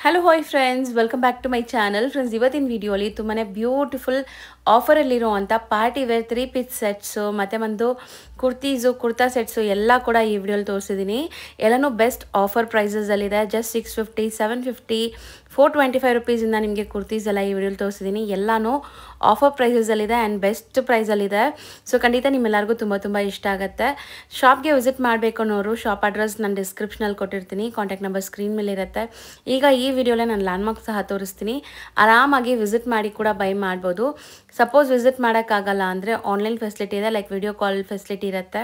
Hello hi friends, welcome back to my channel. Friends, ಇವತ್ತಿನ ವಿಡಿಯೋಲಿ ತುಂಬಾ ಬ್ಯೂಟಿಫುಲ್ ಆಫರಲ್ಲಿರುವಂಥ ಪಾರ್ಟಿ ವೇರ್ 3 ಪೀಸ್ ಸೆಟ್ಸು ಮತ್ತು ಒಂದು ಕುರ್ತಾ ಸೆಟ್ಸು ಎಲ್ಲ ಕೂಡ ಈ ವಿಡಿಯೋಲಿ ತೋರಿಸಿದ್ದೀನಿ. ಎಲ್ಲನೂ ಬೆಸ್ಟ್ ಆಫರ್ ಪ್ರೈಸಸಲ್ಲಿದೆ. ಜಸ್ಟ್ 650, 750, 425 ರುಪೀಸಿಂದ ನಿಮಗೆ ಕುರ್ತೀಸ್ ಎಲ್ಲ ಈ ವಿಡಿಯೋಲಿ ತೋರಿಸಿದ್ದೀನಿ. ಎಲ್ಲನೂ ಆಫರ್ ಪ್ರೈಸಸಲ್ಲಿದೆ ಆ್ಯಂಡ್ ಬೆಸ್ಟ್ ಪ್ರೈಸಲ್ಲಿದೆ. ಸೊ ಖಂಡಿತ ನಿಮ್ಮೆಲ್ಲರಿಗೂ ತುಂಬ ಇಷ್ಟ ಆಗುತ್ತೆ. ಶಾಪ್ಗೆ ವಿಸಿಟ್ ಮಾಡಬೇಕು ಅನ್ನೋರು ಶಾಪ್ ಅಡ್ರೆಸ್ ನಾನು ಡಿಸ್ಕ್ರಿಪ್ಷನಲ್ಲಿ ಕೊಟ್ಟಿರ್ತೀನಿ. ಕಾಂಟ್ಯಾಕ್ಟ್ ನಂಬರ್ ಸ್ಕ್ರೀನ್ ಮೇಲೆ ಇರುತ್ತೆ. ಈಗ ಈ ವಿಡಿಯೋಲೆ ನಾನು ಲ್ಯಾಂಡ್ಮಾರ್ಕ್ ಸಹ ತೋರಿಸ್ತೀನಿ. ಆರಾಮಾಗಿ ವಿಸಿಟ್ ಮಾಡಿ ಕೂಡ ಬೈ ಮಾಡ್ಬೋದು. ಸಪೋಸ್ ವಿಸಿಟ್ ಮಾಡೋಕ್ಕಾಗಲ್ಲ ಅಂದರೆ ಆನ್ಲೈನ್ ಫೆಸಿಲಿಟಿ ಇದೆ, ಲೈಕ್ ವಿಡಿಯೋ ಕಾಲ್ ಫೆಸಿಲಿಟಿ ಇರುತ್ತೆ.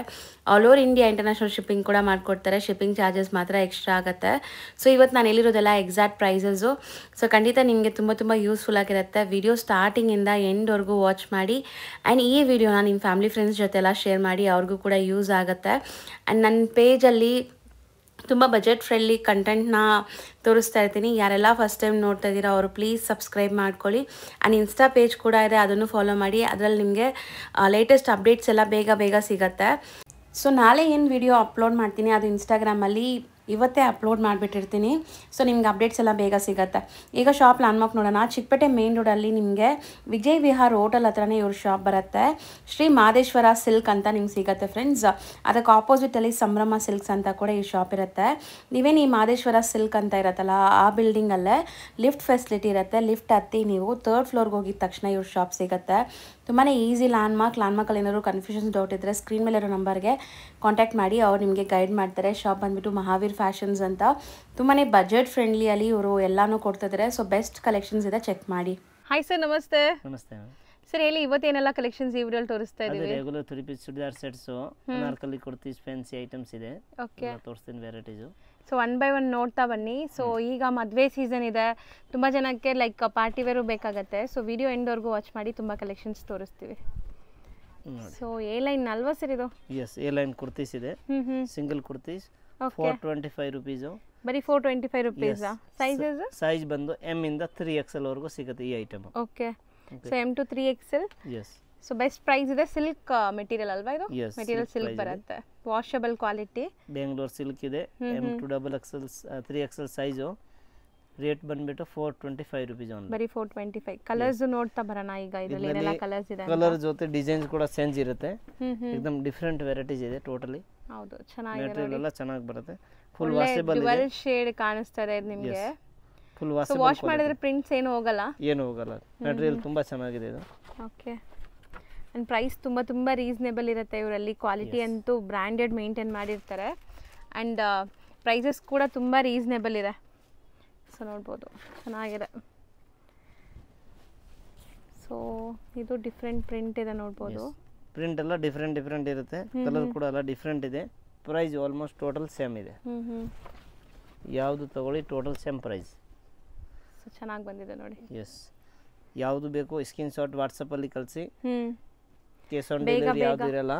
All over India international shipping ಕೂಡ ಮಾಡಿಕೊಡ್ತಾರೆ. ಶಿಪ್ಪಿಂಗ್ ಚಾರ್ಜಸ್ ಮಾತ್ರ ಎಕ್ಸ್ಟ್ರಾ ಆಗುತ್ತೆ. ಸೊ ಇವತ್ತು ನಾನು ಹೇಳಿರೋದೆಲ್ಲ ಎಕ್ಸಾಕ್ಟ್ ಪ್ರೈಸಸ್ಸು. ಸೊ ಖಂಡಿತ ನಿಮಗೆ ತುಂಬ ಯೂಸ್ಫುಲ್ ಆಗಿರುತ್ತೆ. ವಿಡಿಯೋ ಸ್ಟಾರ್ಟಿಂಗಿಂದ ಎಂಡ್ವರೆಗೂ ವಾಚ್ ಮಾಡಿ ಆ್ಯಂಡ್ ಈ ವಿಡಿಯೋನ ನಿಮ್ಮ ಫ್ಯಾಮಿಲಿ ಫ್ರೆಂಡ್ಸ್ ಜೊತೆ ಎಲ್ಲ ಶೇರ್ ಮಾಡಿ, ಅವ್ರಿಗೂ ಕೂಡ ಯೂಸ್ ಆಗುತ್ತೆ. ಆ್ಯಂಡ್ ನನ್ನ ಪೇಜಲ್ಲಿ ತುಂಬ ಬಜೆಟ್ ಫ್ರೆಂಡ್ಲಿ ಕಂಟೆಂಟ್ನ ತೋರಿಸ್ತಾ ಇರ್ತೀನಿ. ಯಾರೆಲ್ಲ ಫಸ್ಟ್ ಟೈಮ್ ನೋಡ್ತಾ ಇದ್ದೀರಾ ಅವರು ಪ್ಲೀಸ್ ಸಬ್ಸ್ಕ್ರೈಬ್ ಮಾಡ್ಕೊಳ್ಳಿ. ಆ್ಯಂಡ್ ಇನ್ಸ್ಟಾ ಪೇಜ್ ಕೂಡ ಇದೆ, ಅದನ್ನು ಫಾಲೋ ಮಾಡಿ. ಅದರಲ್ಲಿ ನಿಮಗೆ ಲೇಟೆಸ್ಟ್ ಅಪ್ಡೇಟ್ಸ್ ಎಲ್ಲ ಬೇಗ ಸಿಗುತ್ತೆ. ಸೊ ನಾಳೆ ಏನು ವಿಡಿಯೋ ಅಪ್ಲೋಡ್ ಮಾಡ್ತೀನಿ ಅದು ಇನ್ಸ್ಟಾಗ್ರಾಮಲ್ಲಿ ಇವತ್ತೇ ಅಪ್ಲೋಡ್ ಮಾಡಿಬಿಟ್ಟಿರ್ತೀನಿ. ಸೊ ನಿಮ್ಗೆ ಅಪ್ಡೇಟ್ಸ್ ಎಲ್ಲ ಬೇಗ ಸಿಗುತ್ತೆ. ಈಗ ಶಾಪ್ ಲ್ಯಾಂಡ್ಮಾರ್ಕ್ ನೋಡೋಣ. ಚಿಕ್ಕಪೇಟೆ ಮೇನ್ ರೋಡಲ್ಲಿ ನಿಮಗೆ ವಿಜಯ್ ವಿಹಾರ್ ಹೋಟೆಲ್ ಹತ್ರನೇ ಇವ್ರ ಶಾಪ್ ಬರುತ್ತೆ. ಶ್ರೀ ಮಾದೇಶ್ವರ ಸಿಲ್ಕ್ ಅಂತ ನಿಮ್ಗೆ ಸಿಗುತ್ತೆ ಫ್ರೆಂಡ್ಸ್. ಅದಕ್ಕೆ ಆಪೋಸಿಟಲ್ಲಿ ಸಂಭ್ರಮ ಸಿಲ್ಕ್ಸ್ ಅಂತ ಕೂಡ ಈ ಶಾಪ್ ಇರುತ್ತೆ. ನೀವೇನು ಈ ಮಾದೇಶ್ವರ ಸಿಲ್ಕ್ ಅಂತ ಇರುತ್ತಲ್ಲ ಆ ಬಿಲ್ಡಿಂಗಲ್ಲೇ ಲಿಫ್ಟ್ ಫೆಸಿಲಿಟಿ ಇರುತ್ತೆ. ಲಿಫ್ಟ್ ಹತ್ತಿ ನೀವು 3rd ಫ್ಲೋರ್ಗೆ ಹೋಗಿದ ತಕ್ಷಣ ಇವ್ರ ಶಾಪ್ ಸಿಗುತ್ತೆ. ತುಂಬಾ ಈಸಿ ಲ್ಯಾಂಡ್ಮಾರ್ಕಲ್ಲಿ ಏನಾದ್ರು ಕನ್ಫ್ಯೂಷನ್ಸ್ ಡೌಟ್ ಇದ್ದರೆ ಸ್ಕ್ರೀನ್ ಮೇಲೆ ಇರೋ ನಂಬರ್ಗೆ ಕಾಂಟ್ಯಾಕ್ಟ್ ಮಾಡಿ, ಅವ್ರು ನಿಮಗೆ ಗೈಡ್ ಮಾಡ್ತಾರೆ. ಶಾಪ್ ಬಂದುಬಿಟ್ಟು ಮಹಾವೀರ್ ಫ್ಯಾಷನ್ಸ್ ಅಂತ. ತುಂಬಾ ಬಜೆಟ್ ಫ್ರೆಂಡ್ಲಿಯಲ್ಲಿ ಇವರು ಎಲ್ಲನೂ ಕೊಡ್ತಿದ್ದಾರೆ. ಸೊ ಬೆಸ್ಟ್ ಕಲೆಕ್ಷನ್ಸ್ ಇದೆ, ಚೆಕ್ ಮಾಡಿ. ಹಾಯ್ ಸರ್, ನಮಸ್ತೆ. ನಮಸ್ತೆ ಸರ್ ಹೇಳಿ, ಇವತ್ತೇನೆಲ್ಲ ಕಲೆಕ್ಷನ್ಸ್ ಈ ವಿಡಿಯೋಲಿ ತೋರಿಸ್ತಾ ಇದ್ದೀವಿ? Regular 3 piece churidar sets, Anarkali kurtis, fancy items ಇದೆ. ಓಕೆ, ತೋರಿಸ್ತೀನಿ ವೆರೈಟೀಸು. ಸೊ 1 by 1 ನೋಡ್ತಾ ಬನ್ನಿ. ಸೊ ಈಗ ಮದುವೆ ಸೀಸನ್ ಇದೆ, ತುಂಬ ಜನಕ್ಕೆ ಲೈಕ್ ಪಾರ್ಟಿ ವೇರು ಬೇಕಾಗತ್ತೆ. ಸೊ ವಿಡಿಯೋ ಎಂಡ್ವರೆಗೂ ವಾಚ್ ಮಾಡಿ, ತುಂಬ ಕಲೆಕ್ಷನ್ಸ್ ತೋರಿಸ್ತೀವಿ. ಸೊ ಎ ಲೈನ್ ಅಲ್ವಾ ಸರ್ ಇದು? ಎಸ್, ಎ ಲೈನ್ ಕುರ್ತೀಸ್ ಇದೆ. Single kurtis 425 rupees. ಬರೀ 425 ರುಪೀಸಾ? ಸೈಜಸ್ ಸೈಜ್ ಬಂದು ಎಮ್ ಇಂದ 3XL ವರೆಗೂ ಸಿಗುತ್ತೆ ಈ item. Okay, so M to 3XL. Yes. So best price ಇದೆ. ಸಿಲ್ಕ್ ಮೆಟೀರಿಯಲ್ ಅಲ್ವಾ ಇದು? Yes, ಮೆಟೀರಿಯಲ್ silk ಸಿಲ್ಕ್ ಬರುತ್ತೆ, ವಾಷಬಲ್ ಕ್ವಾಲಿಟಿ. ಬೆಂಗಳೂರು ಸಿಲ್ಕ್ ಇದೆ. M to XXL 3XL size. Rate ಬಂದ್ಬಿಟ್ಟು 425 ರುಪೀಸ್ ಓನ್ಲಿ. ಬರೀ 425. ಕಲರ್ಸ್ ನೋಡ್ತಾ ಬರೋಣ ಈಗ. ಇದರಲ್ಲಿ ಏನೆಲ್ಲ ಕಲರ್ಸ್ ಇದೆ? ಕಲರ್ ಜೊತೆ ಡಿಸೈನ್ಸ್ ಕೂಡ ಚೇಂಜ್ ಇರುತ್ತೆ. एकदम ಡಿಫರೆಂಟ್ ವೆರೈಟೀಸ್ ಇದೆ ಟೋಟಲಿ. ಹೌದು, ಚೆನ್ನಾಗಿದೆ. ಮೆಟೀರಿಯಲ್ ಎಲ್ಲ ಚೆನ್ನಾಗಿ ಬರುತ್ತೆ. ಫುಲ್ ವಾಷಬಲ್ ಇದೆ. ಡ್ಯುಯಲ್ ಶೇಡ್ ಕಾಣಿಸ್ತಾ ಇದೆ ನಿಮಗೆ. ಫುಲ್ ಸೊ ವಾಶ್ ಮಾಡಿದ್ರೆ ಪ್ರಿಂಟ್ಸ್ ಏನು ಹೋಗಲ್ಲ? ಏನು ಹೋಗಲ್ಲ. ಮೆಟೀರಿಯಲ್ ತುಂಬಾ ಚೆನ್ನಾಗಿದೆ ಇದು. ಓಕೆ, ಅಂಡ್ ಪ್ರೈಸ್ ತುಂಬ ರೀಸನೇಬಲ್ ಇರುತ್ತೆ ಇವರಲ್ಲಿ. ಕ್ವಾಲಿಟಿ ಅಂತೂ ಬ್ರ್ಯಾಂಡೆಡ್ ಮೇಂಟೈನ್ ಮಾಡಿರ್ತಾರೆ ಆ್ಯಂಡ್ ಪ್ರೈಸಸ್ ಕೂಡ ತುಂಬ ರೀಸನೇಬಲ್ ಇದೆ. ಸೊ ನೋಡ್ಬೋದು, ಚೆನ್ನಾಗಿದೆ. ಸೊ ಇದು ಡಿಫ್ರೆಂಟ್ ಪ್ರಿಂಟ್ ಇದೆ, ನೋಡ್ಬೋದು. ಪ್ರಿಂಟ್ ಎಲ್ಲ ಡಿಫ್ರೆಂಟ್ ಇರುತ್ತೆ. ಕಲರ್ ಕೂಡ ಎಲ್ಲ ಡಿಫ್ರೆಂಟ್ ಇದೆ. ಪ್ರೈಸ್ ಆಲ್ಮೋಸ್ಟ್ ಟೋಟಲ್ ಸೇಮ್ ಇದೆ. ಯಾವುದು ತಗೊಳ್ಳಿ ಟೋಟಲ್ ಸೇಮ್ ಪ್ರೈಸ್. ಸೊ ಚೆನ್ನಾಗಿ ಬಂದಿದೆ ನೋಡಿ. ಎಸ್, ಯಾವುದು ಬೇಕು ಸ್ಕ್ರೀನ್ ಶಾಟ್ ವಾಟ್ಸಪ್ಪಲ್ಲಿ ಕಳಿಸಿ. ಕೇಸ್ ಆನ್ ಡೆಲಿವರಿ ಯಾವುದು ಇರಲ್ಲ,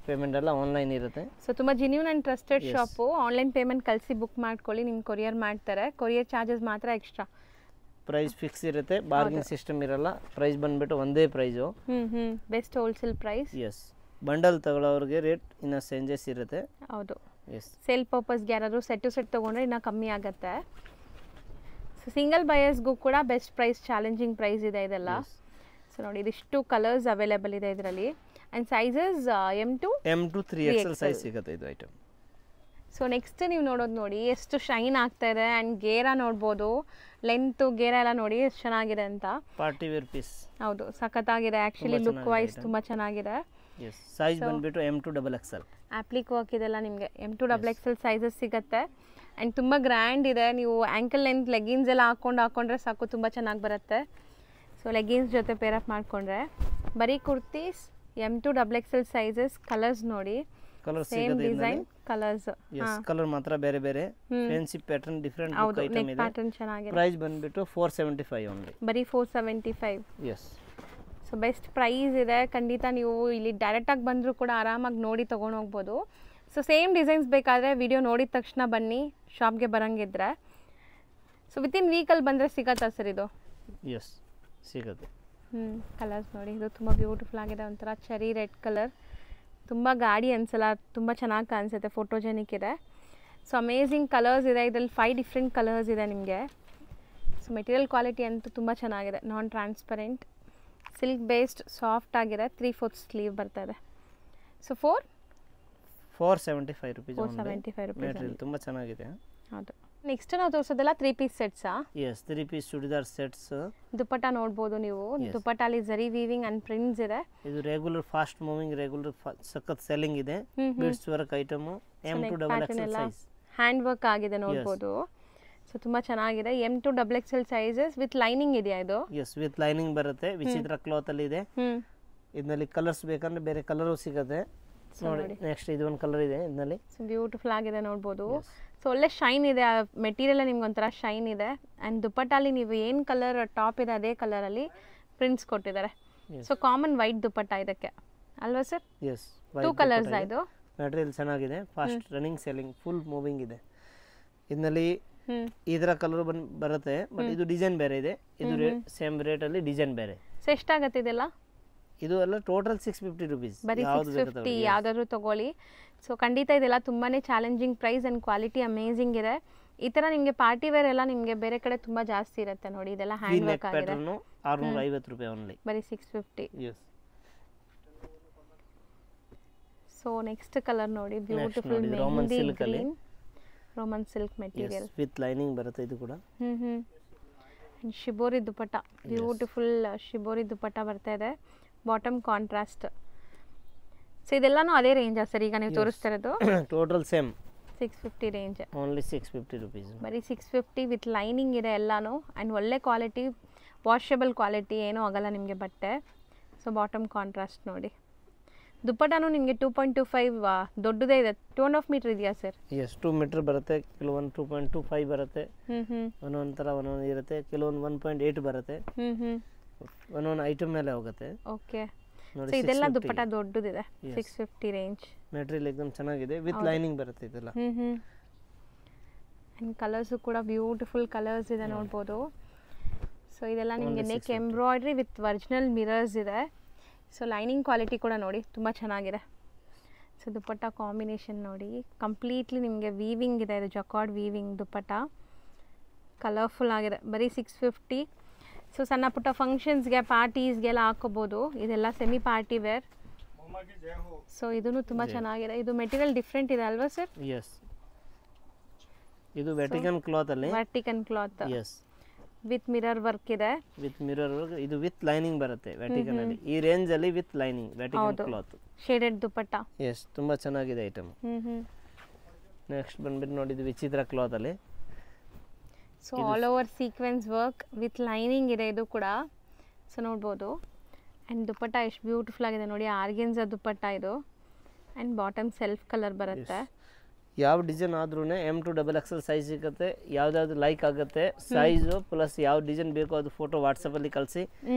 ಪೇಮೆಂಟ್ ಎಲ್ಲ ಆನ್ಲೈನ್ ಇರುತ್ತೆ. ಸೊ ತುಂಬ genuine and trusted shop. Online payment ಕಳಿಸಿ ಬುಕ್ ಮಾಡ್ಕೊಳ್ಳಿ, ನಿಮ್ಗೆ ಕೊರಿಯರ್ ಮಾಡ್ತಾರೆ. ಕೊರಿಯರ್ ಚಾರ್ಜಸ್ ಮಾತ್ರ ಎಕ್ಸ್ಟ್ರಾ. ಪ್ರೈಸ್ ಫಿಕ್ಸ್ ಇರುತ್ತೆ, ಬಾರ್ಗಿಂಗ್ ಸಿಸ್ಟಮ್ ಇರಲ್ಲ. ಪ್ರೈಸ್ ಬಂದ್ಬಿಟ್ಟು ಒಂದೇ price. Best wholesale price. Yes, bundle ತಗೊಳ್ಳೋರಿಗೆ ರೇಟ್ ಇನ್ನೂ ಚೇಂಜಸ್ ಇರುತ್ತೆ. ಹೌದು. ಎಸ್, ಸೇಲ್ ಪರ್ಪಸ್ಗೆ ಯಾರಾದರೂ ಸೆಟ್ ತೊಗೊಂಡ್ರೆ ಇನ್ನೂ ಕಮ್ಮಿ ಆಗುತ್ತೆ. ಸೊ ಸಿಂಗಲ್ ಬಯರ್ಸ್ಗೂ ಕೂಡ ಬೆಸ್ಟ್ ಪ್ರೈಸ್, ಚಾಲೆಂಜಿಂಗ್ ಪ್ರೈಸ್ ಇದೆ ಇದೆಲ್ಲ. ಸೊ ನೋಡಿ, ಇದಿಷ್ಟು ಕಲರ್ಸ್ ಅವೈಲೇಬಲ್ ಇದೆ ಇದರಲ್ಲಿ and sizes M to 3XL size ಸಿಗುತ್ತೆ ಇದು ಐಟಮ್. ಸೊ ನೆಕ್ಸ್ಟ್ ನೀವು ನೋಡೋದು ನೋಡಿ, ಎಷ್ಟು ಶೈನ್ ಆಗ್ತಾ ಇದೆ ಆ್ಯಂಡ್ ಗೇರ ನೋಡ್ಬೋದು. ಲೆಂತು ಗೇರ ಎಲ್ಲ ನೋಡಿ ಎಷ್ಟು ಚೆನ್ನಾಗಿದೆ ಅಂತ. Party wear piece. ಹೌದು, ಸಖತ್ತಾಗಿದೆ. ಆ್ಯಕ್ಚುಲಿ ಲುಕ್ ವೈಸ್ ತುಂಬ ಚೆನ್ನಾಗಿದೆ. ಎಸ್, ಸೈಜ್ ಬಂದ್ಬಿಟ್ಟು M to XXL. Applique work ಇದೆಲ್ಲ ನಿಮಗೆ M to XXL ಸೈಜಸ್ ಸಿಗುತ್ತೆ ಆ್ಯಂಡ್ ತುಂಬ ಗ್ರ್ಯಾಂಡ್ ಇದೆ. ನೀವು ಆ್ಯಂಕಲ್ ಲೆಂತ್ ಲೆಗಿನ್ಸ್ ಎಲ್ಲ ಹಾಕೊಂಡ್ರೆ ಸಾಕು, ತುಂಬ ಚೆನ್ನಾಗಿ ಬರುತ್ತೆ. ಸೊ ಲೆಗಿನ್ಸ್ ಜೊತೆ ಪೇರಪ್ ಮಾಡಿಕೊಂಡ್ರೆ. ಬರೀ kurtis M to XXL sizes. Colours ನೋಡಿ, ಸೇಮ್ ಡಿಸೈನ್ ಕಲರ್ಸ್. ಕಲರ್ ಮಾತ್ರ ಬೇರೆ fancy pattern different look item ಇದೆ. ಪ್ಯಾಟರ್ನ್ ಚೆನ್ನಾಗಿದೆ. ಪ್ರೈಸ್ ಬಂದ್ಬಿಟ್ಟು 475 ಓನ್ಲಿ. ಬರೀ 475. ಎಸ್. ಸೊ ಬೆಸ್ಟ್ ಪ್ರೈಸ್ ಇದೆ. ಖಂಡಿತ ನೀವು ಇಲ್ಲಿ ಡೈರೆಕ್ಟಾಗಿ ಬಂದರೂ ಕೂಡ ಆರಾಮಾಗಿ ನೋಡಿ ತೊಗೊಂಡು ಹೋಗ್ಬೋದು. ಸೊ ಸೇಮ್ ಡಿಸೈನ್ಸ್ ಬೇಕಾದರೆ ವಿಡಿಯೋ ನೋಡಿದ ತಕ್ಷಣ ಬನ್ನಿ, ಶಾಪ್ಗೆ ಬರೋಂಗಿದ್ರೆ. ಸೊ ವಿತಿನ್ ವೀಕಲ್ಲಿ ಬಂದರೆ ಸಿಗತ್ತಾ ಸರ್ ಇದು? ಎಸ್, ಸಿಗುತ್ತೆ. ಕಲರ್ಸ್ ನೋಡಿ, ಇದು ತುಂಬ ಬ್ಯೂಟಿಫುಲ್ ಆಗಿದೆ. ಒಂಥರ ಚೆರಿ ರೆಡ್ ಕಲರ್. ತುಂಬ ಗಾಡಿ ಅನ್ಸಲ್ಲ, ತುಂಬ ಚೆನ್ನಾಗಿ ಕಾಣಿಸುತ್ತೆ, ಫೋಟೋಜೆನಿಕ್ ಇದೆ. ಸೊ ಅಮೇಝಿಂಗ್ ಕಲರ್ಸ್ ಇದೆ ಇದರಲ್ಲಿ. 5 ಡಿಫ್ರೆಂಟ್ ಕಲರ್ಸ್ ಇದೆ ನಿಮಗೆ. ಸೊ ಮೆಟೀರಿಯಲ್ ಕ್ವಾಲಿಟಿ ಅಂತೂ ತುಂಬ ಚೆನ್ನಾಗಿದೆ, ನಾನ್ ಟ್ರಾನ್ಸ್ಪರೆಂಟ್, ಸಿಲ್ಕ್ ಬೇಸ್ಡ್, ಸಾಫ್ಟ್ ಆಗಿದೆ, 3/4 ಸ್ಲೀವ್ ಬರ್ತಾ ಇದೆ. So 475 rupees. 475 ರುಪೀಸ್ ಮೆಟೀರಿಯಲ್ ತುಂಬ ಚೆನ್ನಾಗಿದೆ. ಹೌದು. ನೆಕ್ಸ್ಟ್ ನಾವು ತೋರಿಸೋದೆಲ್ಲ 3 ಪೀಸ್ ಸೆಟ್ಸಾ? Yes, 3 piece churidar sets. Dupatta ನೋಡ್ಬೋದು ನೀವು, ದುಪ್ಪಟ್ಟಲ್ಲಿ ಜರಿ ವೀವಿಂಗ್ ಅಂಡ್ ಪ್ರಿಂಟ್ಸ್ ಇದೆ. ಇದು ರೆಗ್ಯುಲರ್ ಫಾಸ್ಟ್ ಮೂವಿಂಗ್, ರೆಗ್ಯುಲರ್ ಸಖತ್ ಸೆಲ್ಲಿಂಗ್ ಇದೆ. Beads work item, M2XXL size, hand work ಆಗಿದೆ ನೋಡ್ಬೋದು. ಸೊ ತುಂಬ ಚೆನ್ನಾಗಿದೆ. M2XXL ಸೈಜಸ್ ವಿತ್ ಲೈನಿಂಗ್ ಇದೆಯಾ ಇದು? ಎಸ್, ವಿತ್ ಲೈನಿಂಗ್ ಬರುತ್ತೆ. ವಿಚಿತ್ರ ಕ್ಲಾತ್ ಅಲ್ಲಿ ಇದೆ. ಇದರಲ್ಲಿ ಕಲರ್ಸ್ ಬೇಕಂದ್ರೆ ಬೇರೆ ಕಲರ್ ಸಿಗುತ್ತೆ ನೋಡಿ. ನೆಕ್ಸ್ಟ್ ಇದು ಒಂದು ಕಲರ್ ಇದೆ ಇದರಲ್ಲಿ. ಸೊ ಬ್ಯೂಟಿಫುಲ್ ಆಗಿದೆ ನೋಡ್ಬೋದು. ಸೊ ಒಳ್ಳೆ ಶೈನ್ ಇದೆ, ಆ ಮೆಟೀರಿಯಲ್ ನಿಮ್ಗೆ ಒಂಥರ ಶೈನ್ ಇದೆ. ಆ್ಯಂಡ್ ದುಪ್ಪಟ್ಟಲ್ಲಿ ನೀವು ಏನು ಕಲರ್ ಟಾಪ್ ಇದೆ ಅದೇ ಕಲರಲ್ಲಿ ಪ್ರಿಂಟ್ಸ್ ಕೊಟ್ಟಿದ್ದಾರೆ. ಸೊ ಕಾಮನ್ ವೈಟ್ ದುಪ್ಪಟ್ಟ ಇದಕ್ಕೆ ಅಲ್ವಾ ಸರ್? ಎಸ್, 2 ಕಲರ್ಸ್ ಇದು. ಮೆಟೀರಿಯಲ್ ಚೆನ್ನಾಗಿದೆ, fast running, selling, full moving ಇದೆ. ಇದರಲ್ಲಿ ಇದರ ಕಲರ್ ಬರುತ್ತೆ, ಬಟ್ ಇದು ಡಿಸೈನ್ ಬೇರೆ ಇದೆ. ಇದು ಸೇಮ್ ರೇಟ್ ಅಲ್ಲಿ ಡಿಸೈನ್ ಬೇರೆ. ಸೊ ಎಷ್ಟಾಗತ್ತೆ ಇದೆಲ್ಲ? ಇದು ಎಲ್ಲ ಟೋಟಲ್ 650 ರುಪೀಸ್. ಬರೀ 650 ಯಾವ್ದಾದ್ರು ತಗೊಳ್ಳಿ. ಸೊ ಖಂಡಿತ ಇದೆಲ್ಲ ತುಂಬಾನೇ challenging price and quality amazing ಇದೆ. ಈ ತರ ನಿಮಗೆ ಪಾರ್ಟಿ ವೇರ್ ಎಲ್ಲ ನಿಮಗೆ ಬೇರೆ ಕಡೆ ತುಂಬಾ ಜಾಸ್ತಿ ಇರುತ್ತೆ ನೋಡಿ. ಇದೆಲ್ಲ ಹ್ಯಾಂಡ್ ವರ್ಕ್ ಆಗಿದೆ. 650 ರೂಪಾಯಿ ಓನ್ಲಿ, ಬರೀ 650. ಎಸ್. ಸೊ ನೆಕ್ಸ್ಟ್ ಕಲರ್ ನೋಡಿ, beautiful mehndi green Roman silk material with lining ಬರುತ್ತೆ ಇದು ಕೂಡ. ಶಿಬೋರಿ ದುಪ್ಪಟ್ಟ, ಬ್ಯೂಟಿಫುಲ್ ಶಿಬೋರಿ ದುಪ್ಪಟ್ಟ ಬರ್ತಾ ಇದೆ. Bottom contrast. ಸೊ ಇದೆಲ್ಲಾನು ಅದೇ ರೇಂಜಾ ಸರ್ ಈಗ ನೀವು ತೋರಿಸ್ತಾ ಇರೋದು? Total same 650 range. Only 650 rupees. ಬರೀ 650 ವಿತ್ ಲೈನಿಂಗ್ ಇದೆ ಎಲ್ಲಾನು. ಆ್ಯಂಡ್ ಒಳ್ಳೆ ಕ್ವಾಲಿಟಿ, ವಾಷಬಲ್ ಕ್ವಾಲಿಟಿ, ಏನೂ ಆಗಲ್ಲ ನಿಮಗೆ ಬಟ್ಟೆ. ಸೊ ಬಾಟಮ್ ಕಾಂಟ್ರಾಸ್ಟ್ ನೋಡಿ. ದುಪ್ಪಟ್ಟನೂ ನಿಮಗೆ 2.25 ದೊಡ್ಡದೇ ಇದೆ. 2.5 ಮೀಟರ್ ಇದೆಯಾ ಸರ್? ಎಸ್, 2 ಮೀಟರ್ ಬರುತ್ತೆ. ಕೆಲವೊಂದು 2.25 ಬರುತ್ತೆ, ಒಂದೊಂದು ಇರುತ್ತೆ. ಕೆಲವೊಂದು 1.8 ಬರುತ್ತೆ. ಒಂದೊಂದು ಐಟಮ್ ಮೇಲೆ ಹೋಗುತ್ತೆ. ಓಕೆ. ಸೊ ಇದೆಲ್ಲ ದುಪ್ಪಟ್ಟ ದೊಡ್ಡದಿದೆ, 650 ರೇಂಜ್. ಮೆಟೀರಿಯಲ್ ಎಕ್ದಮ್ ಚೆನ್ನಾಗಿದೆ, ವಿತ್ ಲೈನಿಂಗ್ ಬರುತ್ತೆ ಇದೆಲ್ಲ. ಆ್ಯಂಡ್ ಕಲರ್ಸು ಕೂಡ ಬ್ಯೂಟಿಫುಲ್ ಕಲರ್ಸ್ ಇದೆ ನೋಡ್ಬೋದು. ಸೊ ಇದೆಲ್ಲ ನಿಮಗೆ neck embroidery with original mirrors ಇದೆ. ಸೊ ಲೈನಿಂಗ್ ಕ್ವಾಲಿಟಿ ಕೂಡ ನೋಡಿ ತುಂಬ ಚೆನ್ನಾಗಿದೆ. ಸೊ ದುಪ್ಪಟ್ಟ ಕಾಂಬಿನೇಷನ್ ನೋಡಿ, ಕಂಪ್ಲೀಟ್ಲಿ ನಿಮಗೆ ವೀವಿಂಗ್ ಇದೆ. ಇದು ಜಕಾರ್ಡ್ ವೀವಿಂಗ್ ದುಪ್ಪಟ್ಟ, ಕಲರ್ಫುಲ್ ಆಗಿದೆ. ಬರೀ 650. ಸೊ ಸಣ್ಣ ಪುಟ್ಟ ಫಂಕ್ಷನ್ಸ್ಗೆ, ಪಾರ್ಟೀಸ್ಗೆಲ್ಲ ಹಾಕೋಬೋದು. ಇದೆಲ್ಲ ಸೆಮಿ ಪಾರ್ಟಿ ವೇರ್. ಸೊ ಇದೂ ತುಂಬ ಚೆನ್ನಾಗಿದೆ. ಇದು ಮೆಟೀರಿಯಲ್ ಡಿಫ್ರೆಂಟ್ ಇದೆ ಅಲ್ವಾ ಸರ್? ಎಸ್, ಇದು ವೆಟಿಕನ್ ಕ್ಲಾತ್ ಅಲ್ಲಿ. Vatican cloth, yes, with mirror work ಇದೆ. ವಿತ್ ಮಿರರ್ ವರ್ಕ್, ಇದು ವಿತ್ ಲೈನಿಂಗ್ ಬರುತ್ತೆ ವೆಟಿಕನ್ ಅಲ್ಲಿ. ಈ ರೇಂಜ್ ಅಲ್ಲಿ with lining Vatican cloth, shaded dupatta. Yes, ತುಂಬಾ ಚೆನ್ನಾಗಿದೆ ಐಟಮ್. ನೆಕ್ಸ್ಟ್ ಬಂದ್ಬಿಟ್ಟು ನೋಡಿ, ಇದು ವಿಚಿತ್ರ ಕ್ಲಾತ್ ಅಲ್ಲಿ. So all over sequence work with lining ಇದೆ ಇದು ಕೂಡ. ಸೊ ನೋಡ್ಬೋದು. ಆ್ಯಂಡ್ ದುಪ್ಪಟ್ಟ ಎಷ್ಟು ಬ್ಯೂಟಿಫುಲ್ ಆಗಿದೆ ನೋಡಿ, ಆರ್ಗೆನ್ಸಾ ದುಪ್ಪಟ್ಟ ಇದು. ಆ್ಯಂಡ್ ಬಾಟಮ್ ಸೆಲ್ಫ್ ಕಲರ್ ಬರುತ್ತೆ. ಯಾವ ಡಿಸೈನ್ ಆದ್ರೂ M2XXL ಸೈಜ್ ಸಿಗುತ್ತೆ. ಯಾವ್ದಾದ್ರು ಲೈಕ್ ಆಗುತ್ತೆ ಸೈಜು, ಪ್ಲಸ್ ಯಾವ ಡಿಸೈನ್ ಬೇಕೋ ಅದು ಫೋಟೋ ವಾಟ್ಸಪ್ಪಲ್ಲಿ ಕಳಿಸಿ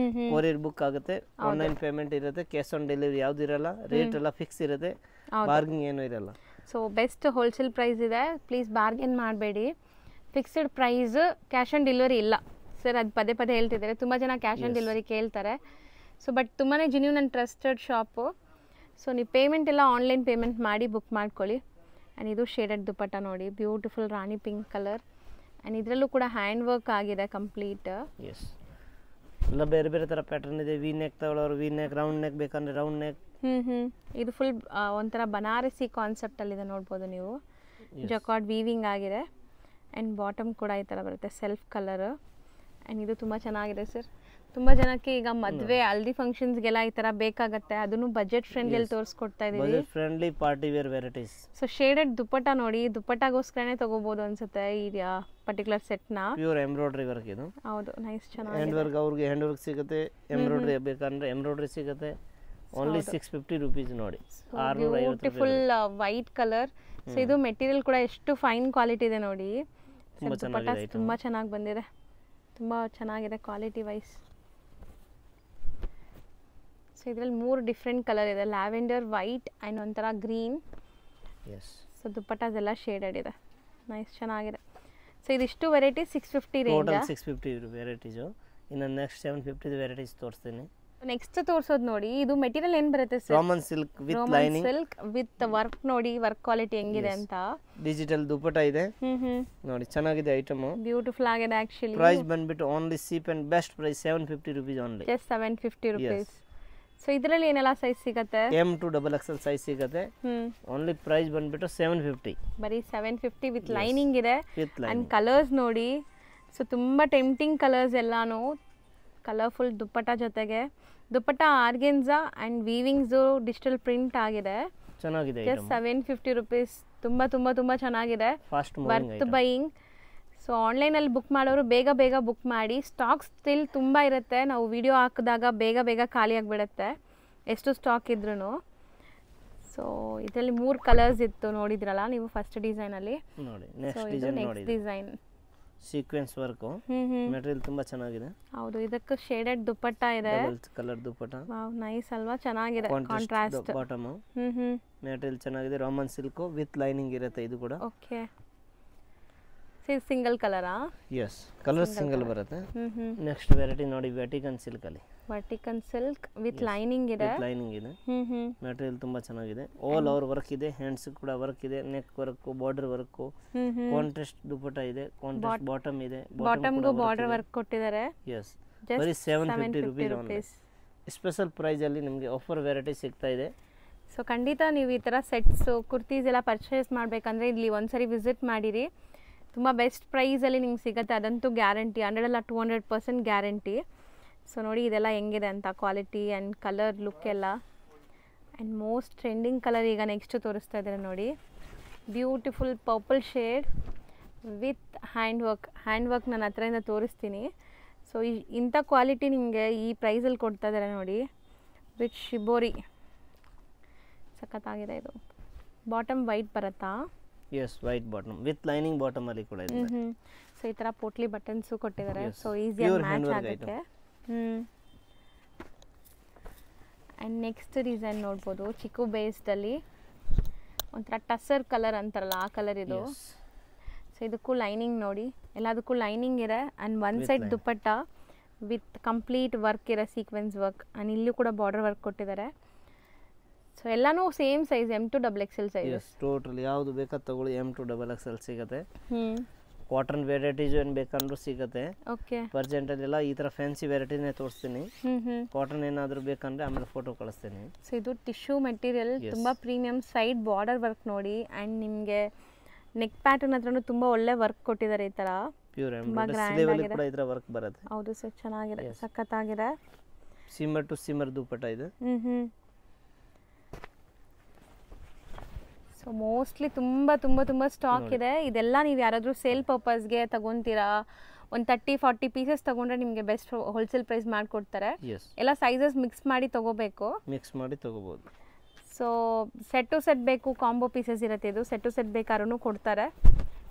ಕೊರಿಯರ್ ಬುಕ್ ಆಗುತ್ತೆ. ಆನ್ಲೈನ್ ಪೇಮೆಂಟ್ ಇರುತ್ತೆ, ಕ್ಯಾಶ್ ಆನ್ ಡೆಲಿವರಿ ಯಾವ್ದು ಇರಲ್ಲ. ರೇಟ್ ಎಲ್ಲ ಫಿಕ್ಸ್ ಇರುತ್ತೆ, ಬಾರ್ಗಿಂಗ್ ಏನೂ ಇರಲ್ಲ. ಸೊ ಬೆಸ್ಟ್ ಹೋಲ್ಸೇಲ್ ಪ್ರೈಸ್ ಇದೆ, ಪ್ಲೀಸ್ ಬಾರ್ಗೇನ್ ಮಾಡಬೇಡಿ. Fixed price, cash on delivery ಇಲ್ಲ ಸರ್. ಅದು ಪದೇ ಪದೇ ಹೇಳ್ತಿದ್ದಾರೆ, ತುಂಬ ಜನ ಕ್ಯಾಶ್ ಆನ್ ಡೆಲಿವರಿ ಕೇಳ್ತಾರೆ. ಸೊ ಬಟ್ ತುಂಬಾ genuine and trusted shop. So ನೀವು ಪೇಮೆಂಟ್ ಎಲ್ಲ ಆನ್ಲೈನ್ ಪೇಮೆಂಟ್ ಮಾಡಿ ಬುಕ್ ಮಾಡ್ಕೊಳ್ಳಿ. ಆ್ಯಂಡ್ ಇದು ಶೇಡೆಡ್ ದುಪ್ಪಟ್ಟ ನೋಡಿ, beautiful Rani pink colour. And ಇದರಲ್ಲೂ ಕೂಡ ಹ್ಯಾಂಡ್ ವರ್ಕ್ ಆಗಿದೆ ಕಂಪ್ಲೀಟ್. ಎಸ್, ಎಲ್ಲ ಬೇರೆ ಬೇರೆ ಥರ ಪ್ಯಾಟರ್ನ್ ಇದೆ. ವಿ ನೆಕ್ ತಗೊಳ್ಳೋರು ವಿ ನೆಕ್, ರೌಂಡ್ ನೆಕ್ ಬೇಕಂದ್ರೆ ರೌಂಡ್ ನೆಕ್. ಇದು ಫುಲ್ ಒಂಥರ ಬನಾರಸಿ ಕಾನ್ಸೆಪ್ಟಲ್ಲಿದೆ ನೋಡ್ಬೋದು ನೀವು. ಜಕಾರ್ಡ್ ವೀವಿಂಗ್ ಆಗಿದೆ. ಆ್ಯಂಡ್ ಬಾಟಮ್ ಕೂಡ ಈ ಥರ ಬರುತ್ತೆ, ಸೆಲ್ಫ್ ಕಲರ್. ಆ್ಯಂಡ್ ಇದು ತುಂಬ ಚೆನ್ನಾಗಿದೆ ಸರ್. ತುಂಬ ಜನಕ್ಕೆ ಈಗ ಮದುವೆ, ಹಲ್ದಿ ಫಂಕ್ಷನ್ಸ್ಗೆಲ್ಲ ಈ ಥರ ಬೇಕಾಗತ್ತೆ. ಅದನ್ನು ಬಜೆಟ್ ಫ್ರೆಂಡ್ಲಿ ತೋರಿಸ್ಕೊಡ್ತಾ ಇದೀವಿ. Budget friendly party wear varieties. So shaded dupatta ನೋಡಿ, ದುಪ್ಪಟ್ಟಾಗೋಸ್ಕರನೇ ತಗೋಬಹುದು ಅನ್ಸುತ್ತೆ ಈ ಪರ್ಟಿಕ್ಯುಲರ್ ಸೆಟ್ನ. ಪ್ಯೂರ್ ಎಂಬ್ರಾಯ್ಡ್ರಿ ವರ್ಕ್ ಇದು. ಹೌದು, ನೈಸ್, ಚೆನ್ನಾಗಿದೆ. ಹ್ಯಾಂಡ್ ವರ್ಕ್, ಅವ್ರಿಗೆ ಹ್ಯಾಂಡ್ ವರ್ಕ್ ಸಿಗುತ್ತೆ. ಎಂಬ್ರಾಯ್ಡ್ರಿ ಬೇಕಂದ್ರೆ ಎಂಬ್ರಾಯ್ಡ್ರಿ ಸಿಗುತ್ತೆ. ಓನ್ಲಿ 650 ರುಪೀಸ್ ನೋಡಿ. Beautiful white colour. ಸೊ ಇದು ಮೆಟೀರಿಯಲ್ ಕೂಡ ಎಷ್ಟು ಫೈನ್ ಕ್ವಾಲಿಟಿ ಇದೆ ನೋಡಿ. ದುಪ್ಪಟ್ಟ ತುಂಬ ಚೆನ್ನಾಗಿ ಬಂದಿದೆ, ತುಂಬ ಚೆನ್ನಾಗಿದೆ ಕ್ವಾಲಿಟಿ ವೈಸ್. ಸೊ ಇದರಲ್ಲಿ 3 ಡಿಫ್ರೆಂಟ್ ಕಲರ್ ಇದೆ, ಲ್ಯಾವೆಂಡರ್, ವೈಟ್ ಆ್ಯಂಡ್ ಒಂಥರ ಗ್ರೀನ್. ಸೊ ದುಪ್ಪಟ್ಟದೆಲ್ಲ ಶೇಡೆಡ್ ಇದೆ, ನೈಸ್, ಚೆನ್ನಾಗಿದೆ. ಸೊ ಇದಿಷ್ಟು ವೆರೈಟಿ 650 ರೇಂಜ್. 650 ವೆರೈಟೀಸು. ಇನ್ನು ನೆಕ್ಸ್ಟ್ 750 ವೆರೈಟೀಸ್ ತೋರಿಸ್ತೀನಿ. ನೆಕ್ಸ್ಟ್ ತೋರಿಸೋದು ನೋಡಿ, ಇದು ಮೆಟೀರಿಯಲ್ ಏನು ಬರುತ್ತೆ sir? Roman silk with lining, silk with work. ನೋಡಿ ವರ್ಕ್ ಕ್ವಾಲಿಟಿ ಹೆಂಗಿದೆ ಅಂತ. ಡಿಜಿಟಲ್ ದುಪಟ್ಟ ಇದೆ ನೋಡಿ, ಚೆನ್ನಾಗಿದೆ ಐಟಮ್, ಬ್ಯೂಟಿಫುಲ್ ಆಗಿದೆ ಆಕ್ಚುಲಿ. ಪ್ರೈಸ್ ಬಂದ್ಬಿಟ್ಟು only cheap and best price 750 rupees only. Just 750 rupees. So ಇದರಲ್ಲಿ ಏನೆಲ್ಲ ಸೈಜ್ ಸಿಗುತ್ತೆ? M to XXL ಸೈಜ್ ಸಿಗುತ್ತೆ. ಓನ್ಲಿ ಪ್ರೈಸ್ ಬಂದ್ಬಿಟ್ಟು 750. ಬರೀ 750 ವಿತ್ ಲೈನಿಂಗ್ ಇದೆ. ಅಂಡ್ ಕಲರ್ಸ್ ನೋಡಿ, ಸೊ ತುಂಬ ಟೆಂಪ್ಟಿಂಗ್ ಕಲರ್ಸ್ ಎಲ್ಲಾನು. ಕಲರ್ಫುಲ್ ದುಪ್ಪಟ್ಟ ಜೊತೆಗೆ dupatta organza and weavings digital print ಆಗಿದೆ. ಚೆನ್ನಾಗಿದೆ. Just 750 rupees. ತುಂಬ ತುಂಬ ತುಂಬ ಚೆನ್ನಾಗಿದೆ. Worth buying. ಸೊ ಆನ್ಲೈನಲ್ಲಿ ಬುಕ್ ಮಾಡೋರು ಬೇಗ ಬೇಗ ಬುಕ್ ಮಾಡಿ. ಸ್ಟಾಕ್ ಸ್ಟಿಲ್ ತುಂಬ ಇರುತ್ತೆ. ನಾವು ವಿಡಿಯೋ ಹಾಕಿದಾಗ ಬೇಗ ಬೇಗ ಖಾಲಿ ಆಗಿಬಿಡುತ್ತೆ ಎಷ್ಟು ಸ್ಟಾಕ್ ಇದ್ರೂ. ಸೊ ಇದರಲ್ಲಿ 3 ಕಲರ್ಸ್ ಇತ್ತು ನೋಡಿದ್ರಲ್ಲ ನೀವು ಫಸ್ಟ್ ಡಿಸೈನಲ್ಲಿ. ನೋಡಿ next design sequence work, material ತುಂಬಾ ಚೆನ್ನಾಗಿದೆ. ಹೌದು, ಇದಕ್ಕೆ ಶೇಡೆಡ್ ದುಪ್ಪಟ್ಟ ಇದೆ. ಡಬಲ್ ಕಲರ್ ದುಪ್ಪಟ್ಟ. ವಾವ್, ನೈಸ್ ಅಲ್ವಾ? ಚೆನ್ನಾಗಿದೆ. Contrast bottom. ಮೆಟೀರಿಯಲ್ ಚೆನ್ನಾಗಿದೆ. ರಾಮನ್ ಸಿಲ್ಕ್ ವಿತ್ ಲೈನಿಂಗ್ ಇರುತ್ತೆ ಇದು ಕೂಡ. ಓಕೆ, ಸಿಂಗಲ್ ಕಲರಾ? ಎಸ್, ಕಲರ್ ಸಿಂಗಲ್ ಬರುತ್ತೆ. ನೆಕ್ಸ್ಟ್ ವೆರೈಟಿ ನೋಡಿ, ವ್ಯಾಟಿಕನ್ ಸಿಲ್ಕ್ ಅಲ್ಲಿ. ವರ್ಟಿಕನ್ ಸಿಲ್ಕ್ ವಿತ್ ಲೈನಿಂಗ್ ಇದೆ. ಲೈನಿಂಗ್ ಇದೆ. ಮೆಟೀರಿಯಲ್ ತುಂಬಾ ಚೆನ್ನಾಗಿದೆ. ಆಲ್ ಓವರ್ ವರ್ಕ್ ಇದೆ. ಹ್ಯಾಂಡ್ಸ್ ಕೂಡ ವರ್ಕ್ ಇದೆ. Neck work, border work, contrast dupatta ಇದೆ. ಕಾಂಟ್ರಾಸ್ಟ್ ಬಾಟಮ್ ಇದೆ. ಬಾಟಮ್ಗೂ ಬಾರ್ಡರ್ ವರ್ಕ್ ಕೊಟ್ಟಿದ್ದಾರೆ. ಎಸ್, ಬರೀ 750 rupees. ಸ್ಪೆಷಲ್ ಪ್ರೈಸ್ ಅಲ್ಲಿ ನಿಮಗೆ ಆಫರ್ ವೆರೈಟಿ ಸಿಗ್ತಾ ಇದೆ. ಸೊ ಖಂಡಿತ ನೀವು ಈ ಥರ ಸೆಟ್ಸ್ ಕುರ್ತೀಸ್ ಎಲ್ಲ ಪರ್ಚೇಸ್ ಮಾಡಬೇಕಂದ್ರೆ ಇಲ್ಲಿ ಒಂದ್ಸರಿ ವಿಸಿಟ್ ಮಾಡಿರಿ. ತುಂಬ ಬೆಸ್ಟ್ ಪ್ರೈಸಲ್ಲಿ ನಿಮ್ಗೆ ಸಿಗುತ್ತೆ, ಅದಂತೂ ಗ್ಯಾರಂಟಿ. 100 ಅಲ್ಲ 200% ಗ್ಯಾರಂಟಿ. ಸೊ ನೋಡಿ ಇದೆಲ್ಲ ಹೆಂಗಿದೆ ಅಂತ, ಕ್ವಾಲಿಟಿ ಆ್ಯಂಡ್ ಕಲರ್ ಲುಕ್ ಎಲ್ಲ. ಆ್ಯಂಡ್ ಮೋಸ್ಟ್ ಟ್ರೆಂಡಿಂಗ್ ಕಲರ್ ಈಗ ನೆಕ್ಸ್ಟ್ ತೋರಿಸ್ತಾ ಇದ್ದಾರೆ ನೋಡಿ, beautiful purple shade with hand work ನನ್ನ ಹತ್ರದಿಂದ ತೋರಿಸ್ತೀನಿ. ಸೊ ಇಂಥ ಕ್ವಾಲಿಟಿ ನಿಮಗೆ ಈ ಪ್ರೈಸಲ್ಲಿ ಕೊಡ್ತಾ ಇದ್ದಾರೆ ನೋಡಿ, ವಿತ್ ಶಿಬೋರಿ. ಸಖತ್ತಾಗಿದೆ ಇದು. ಬಾಟಮ್ ವೈಟ್ ಬರುತ್ತಾ? Yes, white bottom with lining bottom ಅಲ್ಲಿ ಕೂಡ ಇದೆ. ಸೊ ಈ ತರ ಪೋಟ್ಲಿ ಬಟನ್ಸ್ ಕೊಟ್ಟಿದ್ದಾರೆ. ಸೊ ಈಸಿಯಾಗಿ ಮ್ಯಾಚ್ ಆಗುತ್ತೆ. ಆ್ಯಂಡ್ ನೆಕ್ಸ್ಟ್ ಡಿಸೈನ್ ನೋಡ್ಬೋದು, ಚಿಕ್ಕು ಬೇಸ್ಡ್ ಅಲ್ಲಿ ಒಂಥರ ಟಸರ್ ಕಲರ್ ಅಂತಾರಲ್ಲ ಆ ಕಲರ್ ಇದು. ಸೊ ಇದಕ್ಕೂ ಲೈನಿಂಗ್ ನೋಡಿ, ಎಲ್ಲದಕ್ಕೂ ಲೈನಿಂಗ್ ಇದೆ. And one side dupatta with complete work ಇರೋ ಸೀಕ್ವೆನ್ಸ್ ವರ್ಕ್. ಆ್ಯಂಡ್ ಇಲ್ಲೂ ಕೂಡ ಬಾರ್ಡರ್ ವರ್ಕ್ ಕೊಟ್ಟಿದ್ದಾರೆ. ಸೊ ಎಲ್ಲಾನು same size, M to XXL size. Total ಯಾವುದು ಬೇಕಾದ ತಗೊಳ್ಳಿ, M to XXL ಸಿಗುತ್ತೆ. ಕಾಟನ್ ವೆರೈಟೀಸ್ ಏನು ಬೇಕಂದ್ರೂ ಸಿಗುತ್ತೆ. ಓಕೆ, ಪ್ರೆಸೆಂಟ್ ಅಲ್ಲೆಲ್ಲ ಈ ಥರ ಫ್ಯಾನ್ಸಿ ವೆರೈಟಿನೇ ತೋರಿಸ್ತೀನಿ. ಕಾಟನ್ ಏನಾದರೂ ಬೇಕಂದ್ರೆ ಆಮೇಲೆ ಫೋಟೋ ಕಳಿಸ್ತೀನಿ. ಸೊ ಇದು ಟಿಶ್ಯೂ ಮೆಟೀರಿಯಲ್, ತುಂಬ ಪ್ರೀಮಿಯಂ. ಸೈಡ್ ಬಾರ್ಡರ್ ವರ್ಕ್ ನೋಡಿ. ಆ್ಯಂಡ್ ನಿಮಗೆ ನೆಕ್ ಪ್ಯಾಟರ್ನ್ ಹತ್ರನೂ ತುಂಬ ಒಳ್ಳೆ ವರ್ಕ್ ಕೊಟ್ಟಿದ್ದಾರೆ. ಈ ಥರ ಪ್ಯೂರ್ ಕೂಡ ಈ ಥರ ವರ್ಕ್ ಬರುತ್ತೆ. ಹೌದು ಸರ್, ಚೆನ್ನಾಗಿದೆ, ಸಖತ್ತಾಗಿದೆ. ಸಿಮ್ಮರ್ ಟು ಸಿಮ್ಮರ್ ದುಪ್ಪಟ್ಟ ಇದೆ. ಸೊ ಮೋಸ್ಟ್ಲಿ ತುಂಬ ತುಂಬ ತುಂಬ ಸ್ಟಾಕ್ ಇದೆ. ಇದೆಲ್ಲ ನೀವು ಯಾರಾದರೂ ಸೇಲ್ ಪರ್ಪಸ್ಗೆ ತಗೊತೀರಾ, ಒಂದು 30-40 ಪೀಸಸ್ ತಗೊಂಡ್ರೆ ನಿಮಗೆ ಬೆಸ್ಟ್ ಹೋಲ್ಸೇಲ್ ಪ್ರೈಸ್ ಮಾಡಿಕೊಡ್ತಾರೆ. ಎಲ್ಲ ಸೈಜಸ್ ಮಿಕ್ಸ್ ಮಾಡಿ ತಗೋಬೇಕು, ಮಿಕ್ಸ್ ಮಾಡಿ ತಗೋಬೋದು. ಸೊ ಸೆಟ್ ಟು ಸೆಟ್ ಬೇಕು, ಕಾಂಬೋ ಪೀಸಸ್ ಇರುತ್ತೆ. ಇದು ಸೆಟ್ ಟು ಸೆಟ್ ಬೇಕಾದ್ರೂ ಕೊಡ್ತಾರೆ.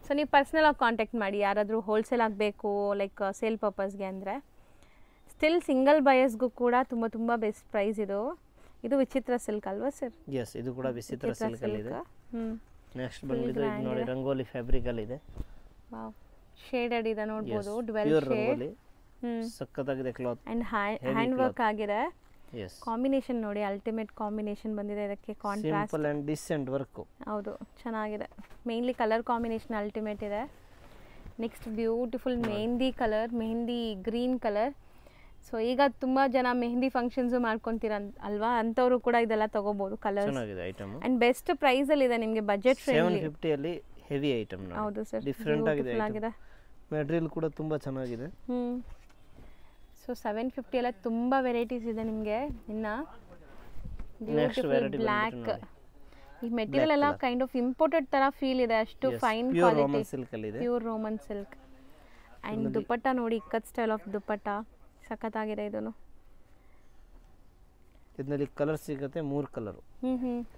ಸೊ ನೀವು ಪರ್ಸ್ನಲಾಗಿ ಕಾಂಟ್ಯಾಕ್ಟ್ ಮಾಡಿ ಯಾರಾದರೂ ಹೋಲ್ಸೇಲ್ ಆಗಬೇಕು ಲೈಕ್ ಸೇಲ್ ಪರ್ಪಸ್ಗೆ ಅಂದರೆ. ಸ್ಟಿಲ್ ಸಿಂಗಲ್ ಬಯರ್ಸ್ಗೂ ಕೂಡ ತುಂಬ ತುಂಬ ಬೆಸ್ಟ್ ಪ್ರೈಸ್ ಇದು. ಇದು ವಿಚಿತ್ರ ಸಿಲ್ಕ್ ಅಲ್ವಾ ಸರ್? ಎಸ್, ಇದು ಕೂಡ ವಿಚಿತ್ರ ಸಿಲ್ಕ್ ಅಲ್ಲಿ ಇದೆ. ನೆಕ್ಸ್ಟ್ ಬಂದಿದ್ದು ಇದು ನೋಡಿ, ರಂಗೋಲಿ ಫ್ಯಾಬ್ರಿಕ್ ಅಲ್ಲಿ ಇದೆ. ವಾವ್, ಶೇಡೆಡ್ ಇದೆ ನೋಡಬಹುದು, ಡ್ವೆಲ್ ಶೇಡ್. ಸಕ್ಕತ್ತಾಗಿದೆ ಕ್ಲಾತ್. ಅಂಡ್ ಹ್ಯಾಂಡ್ ವರ್ಕ್ ಆಗಿದೆ. ಕಾಂಬಿನೇಷನ್ ನೋಡಿ, ಅಲ್ಟಿಮೇಟ್ ಕಾಂಬಿನೇಷನ್ ಬಂದಿದೆ ಇದಕ್ಕೆ. Contrast simple and decent work. ಹೌದು, ಚೆನ್ನಾಗಿದೆ. ಮೇನ್ಲಿ ಕಲರ್ ಕಾಂಬಿನೇಷನ್ ಅಲ್ಟಿಮೇಟ್ ಇದೆ. Next beautiful mehndi colour, mehndi green colour. So ಈಗ ತುಂಬಾ ಜನ ಮೆಹಂದಿ ಫಂಕ್ಷನ್ಸ್ ಮಾಡ್ಕೊಂತೀರ ಅಲ್ವಾ, ಅಂತವರು ಕೂಡ ಇದೆಲ್ಲ ತಗೋಬಹುದು. ಕಲರ್ಸ್ ಚೆನ್ನಾಗಿದೆ ಐಟಮ್. ಅಂಡ್ ಬೆಸ್ಟ್ ಪ್ರೈಸ್ ಅಲ್ಲಿ ಇದೆ ನಿಮಗೆ, ಬಜೆಟ್ ಫ್ರೆಂಡ್ಲಿ. 750 ಅಲ್ಲಿ ಹೆವಿ ಐಟಮ್ ನೋಡಿ. ಹೌದು ಸರ್, ಡಿಫರೆಂಟ್ ಆಗಿದೆ. ಮೆಟೀರಿಯಲ್ ಕೂಡ ತುಂಬಾ ಚೆನ್ನಾಗಿದೆ. ಸೊ 750 ಎಲ್ಲ ತುಂಬಾ ವೆರೈಟೀಸ್ ಇದೆ ನಿಮಗೆ. ಇನ್ನ ಬ್ಯೂಟಿಫುಲ್ ಬ್ಲಾಕ್. ಈ ಮೆಟೀರಿಯಲ್ ಎಲ್ಲ ಕೈಂಡ್ ಆಫ್ ಇಂಪೋರ್ಟೆಡ್ ತರ ಫೀಲ್ ಇದೆ, ಅಷ್ಟು fine quality. Pure Roman silk. And dupatta ನೋಡಿ, ಇಕ್ಕತ್ ಸ್ಟೈಲ್ ಆಫ್ ದುಪ್ಪಟ್ಟ, ಸಖತ್ತಾಗಿದೆ ಇದನ್ನು. ಇದರಲ್ಲಿ ಕಲರ್ ಸಿಗುತ್ತೆ, 3 colour,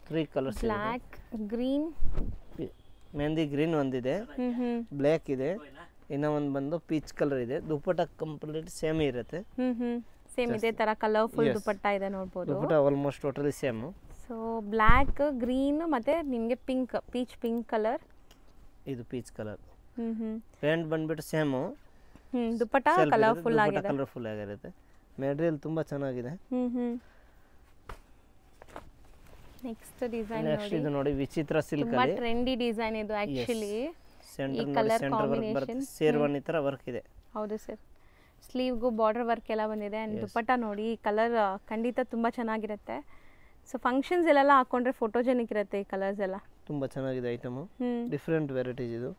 3 colours. Black, green, mehndi green ಒಂದಿದೆ, ಬ್ಲ್ಯಾಕ್ ಇದೆ, ಇನ್ನ ಒಂದು ಬಂದು ಪೀಚ್ ಕಲರ್ ಇದೆ. ದುಪ್ಪಟ್ಟ ಕಂಪ್ಲೀಟ್ ಸೇಮ್ ಇರುತ್ತೆ. ಸೇಮ್ ಇದೇ ತರ ಕಲರ್ಫುಲ್ ದುಪ್ಪಟ್ಟ ಇದೆ ನೋಡಬಹುದು. Dupatta almost totally same. So black, green ಮತ್ತೆ ನಿಮಗೆ ಪಿಂಕ್, ಪೀಚ್ ಪಿಂಕ್ ಕಲರ್. ಇದು ಪೀಚ್ ಕಲರ್. ಪ್ಯಾಂಟ್ ಬಂದ್ಬಿಟ್ಟು ಸೇಮ್. ದುಪ್ಪಟ್ಟ ಕಲರ್ಫುಲ್ ಆಗಿದೆ. ಕಲರ್ಫುಲ್ ಆಗಿರುತ್ತೆ. ಮೆಟೀರಿಯಲ್ ತುಂಬ ಚೆನ್ನಾಗಿದೆ. ನೆಕ್ಸ್ಟ್ ಡಿಸೈನ್ ನೆಕ್ಸ್ಟ್ ಇದು ನೋಡಿ ವಿಚಿತ್ರ ಸಿಲ್ಕ್ ತುಂಬಾ ಅಲ್ಲಿ ಟ್ರೆಂಡಿ ಡಿಸೈನ್ ಇದು ಆಕ್ಚುಲಿ. ಸೆಂಟರ್ ನೋಡಿ ಸೆಂಟರ್ ವರ್ಕ್ ಬರುತ್ತೆ, ಶೇರ್ವಾನಿ ತರ ವರ್ಕ್ ಇದೆ. ಹೌದು ಸರ್, ಸ್ಲೀವ್ಗೂ ಬಾರ್ಡರ್ ವರ್ಕ್ ಎಲ್ಲ ಬಂದಿದೆ. ಆ್ಯಂಡ್ ದುಪ್ಪಟ್ಟ ನೋಡಿ, ಈ ಕಲರ್ ಖಂಡಿತ ತುಂಬ ಚೆನ್ನಾಗಿರುತ್ತೆ. ಸೊ ಫಂಕ್ಷನ್ಸ್ ಎಲ್ಲ ಹಾಕೊಂಡ್ರೆ ಫೋಟೋಜೆನಿಕ್ ಇರುತ್ತೆ ಈ ಕಲರ್ಸ್ ಎಲ್ಲ. ತುಂಬ ಚೆನ್ನಾಗಿದೆ ಐಟಮು, ಡಿಫ್ರೆಂಟ್ ವೆರೈಟೀಸ್ ಇದು.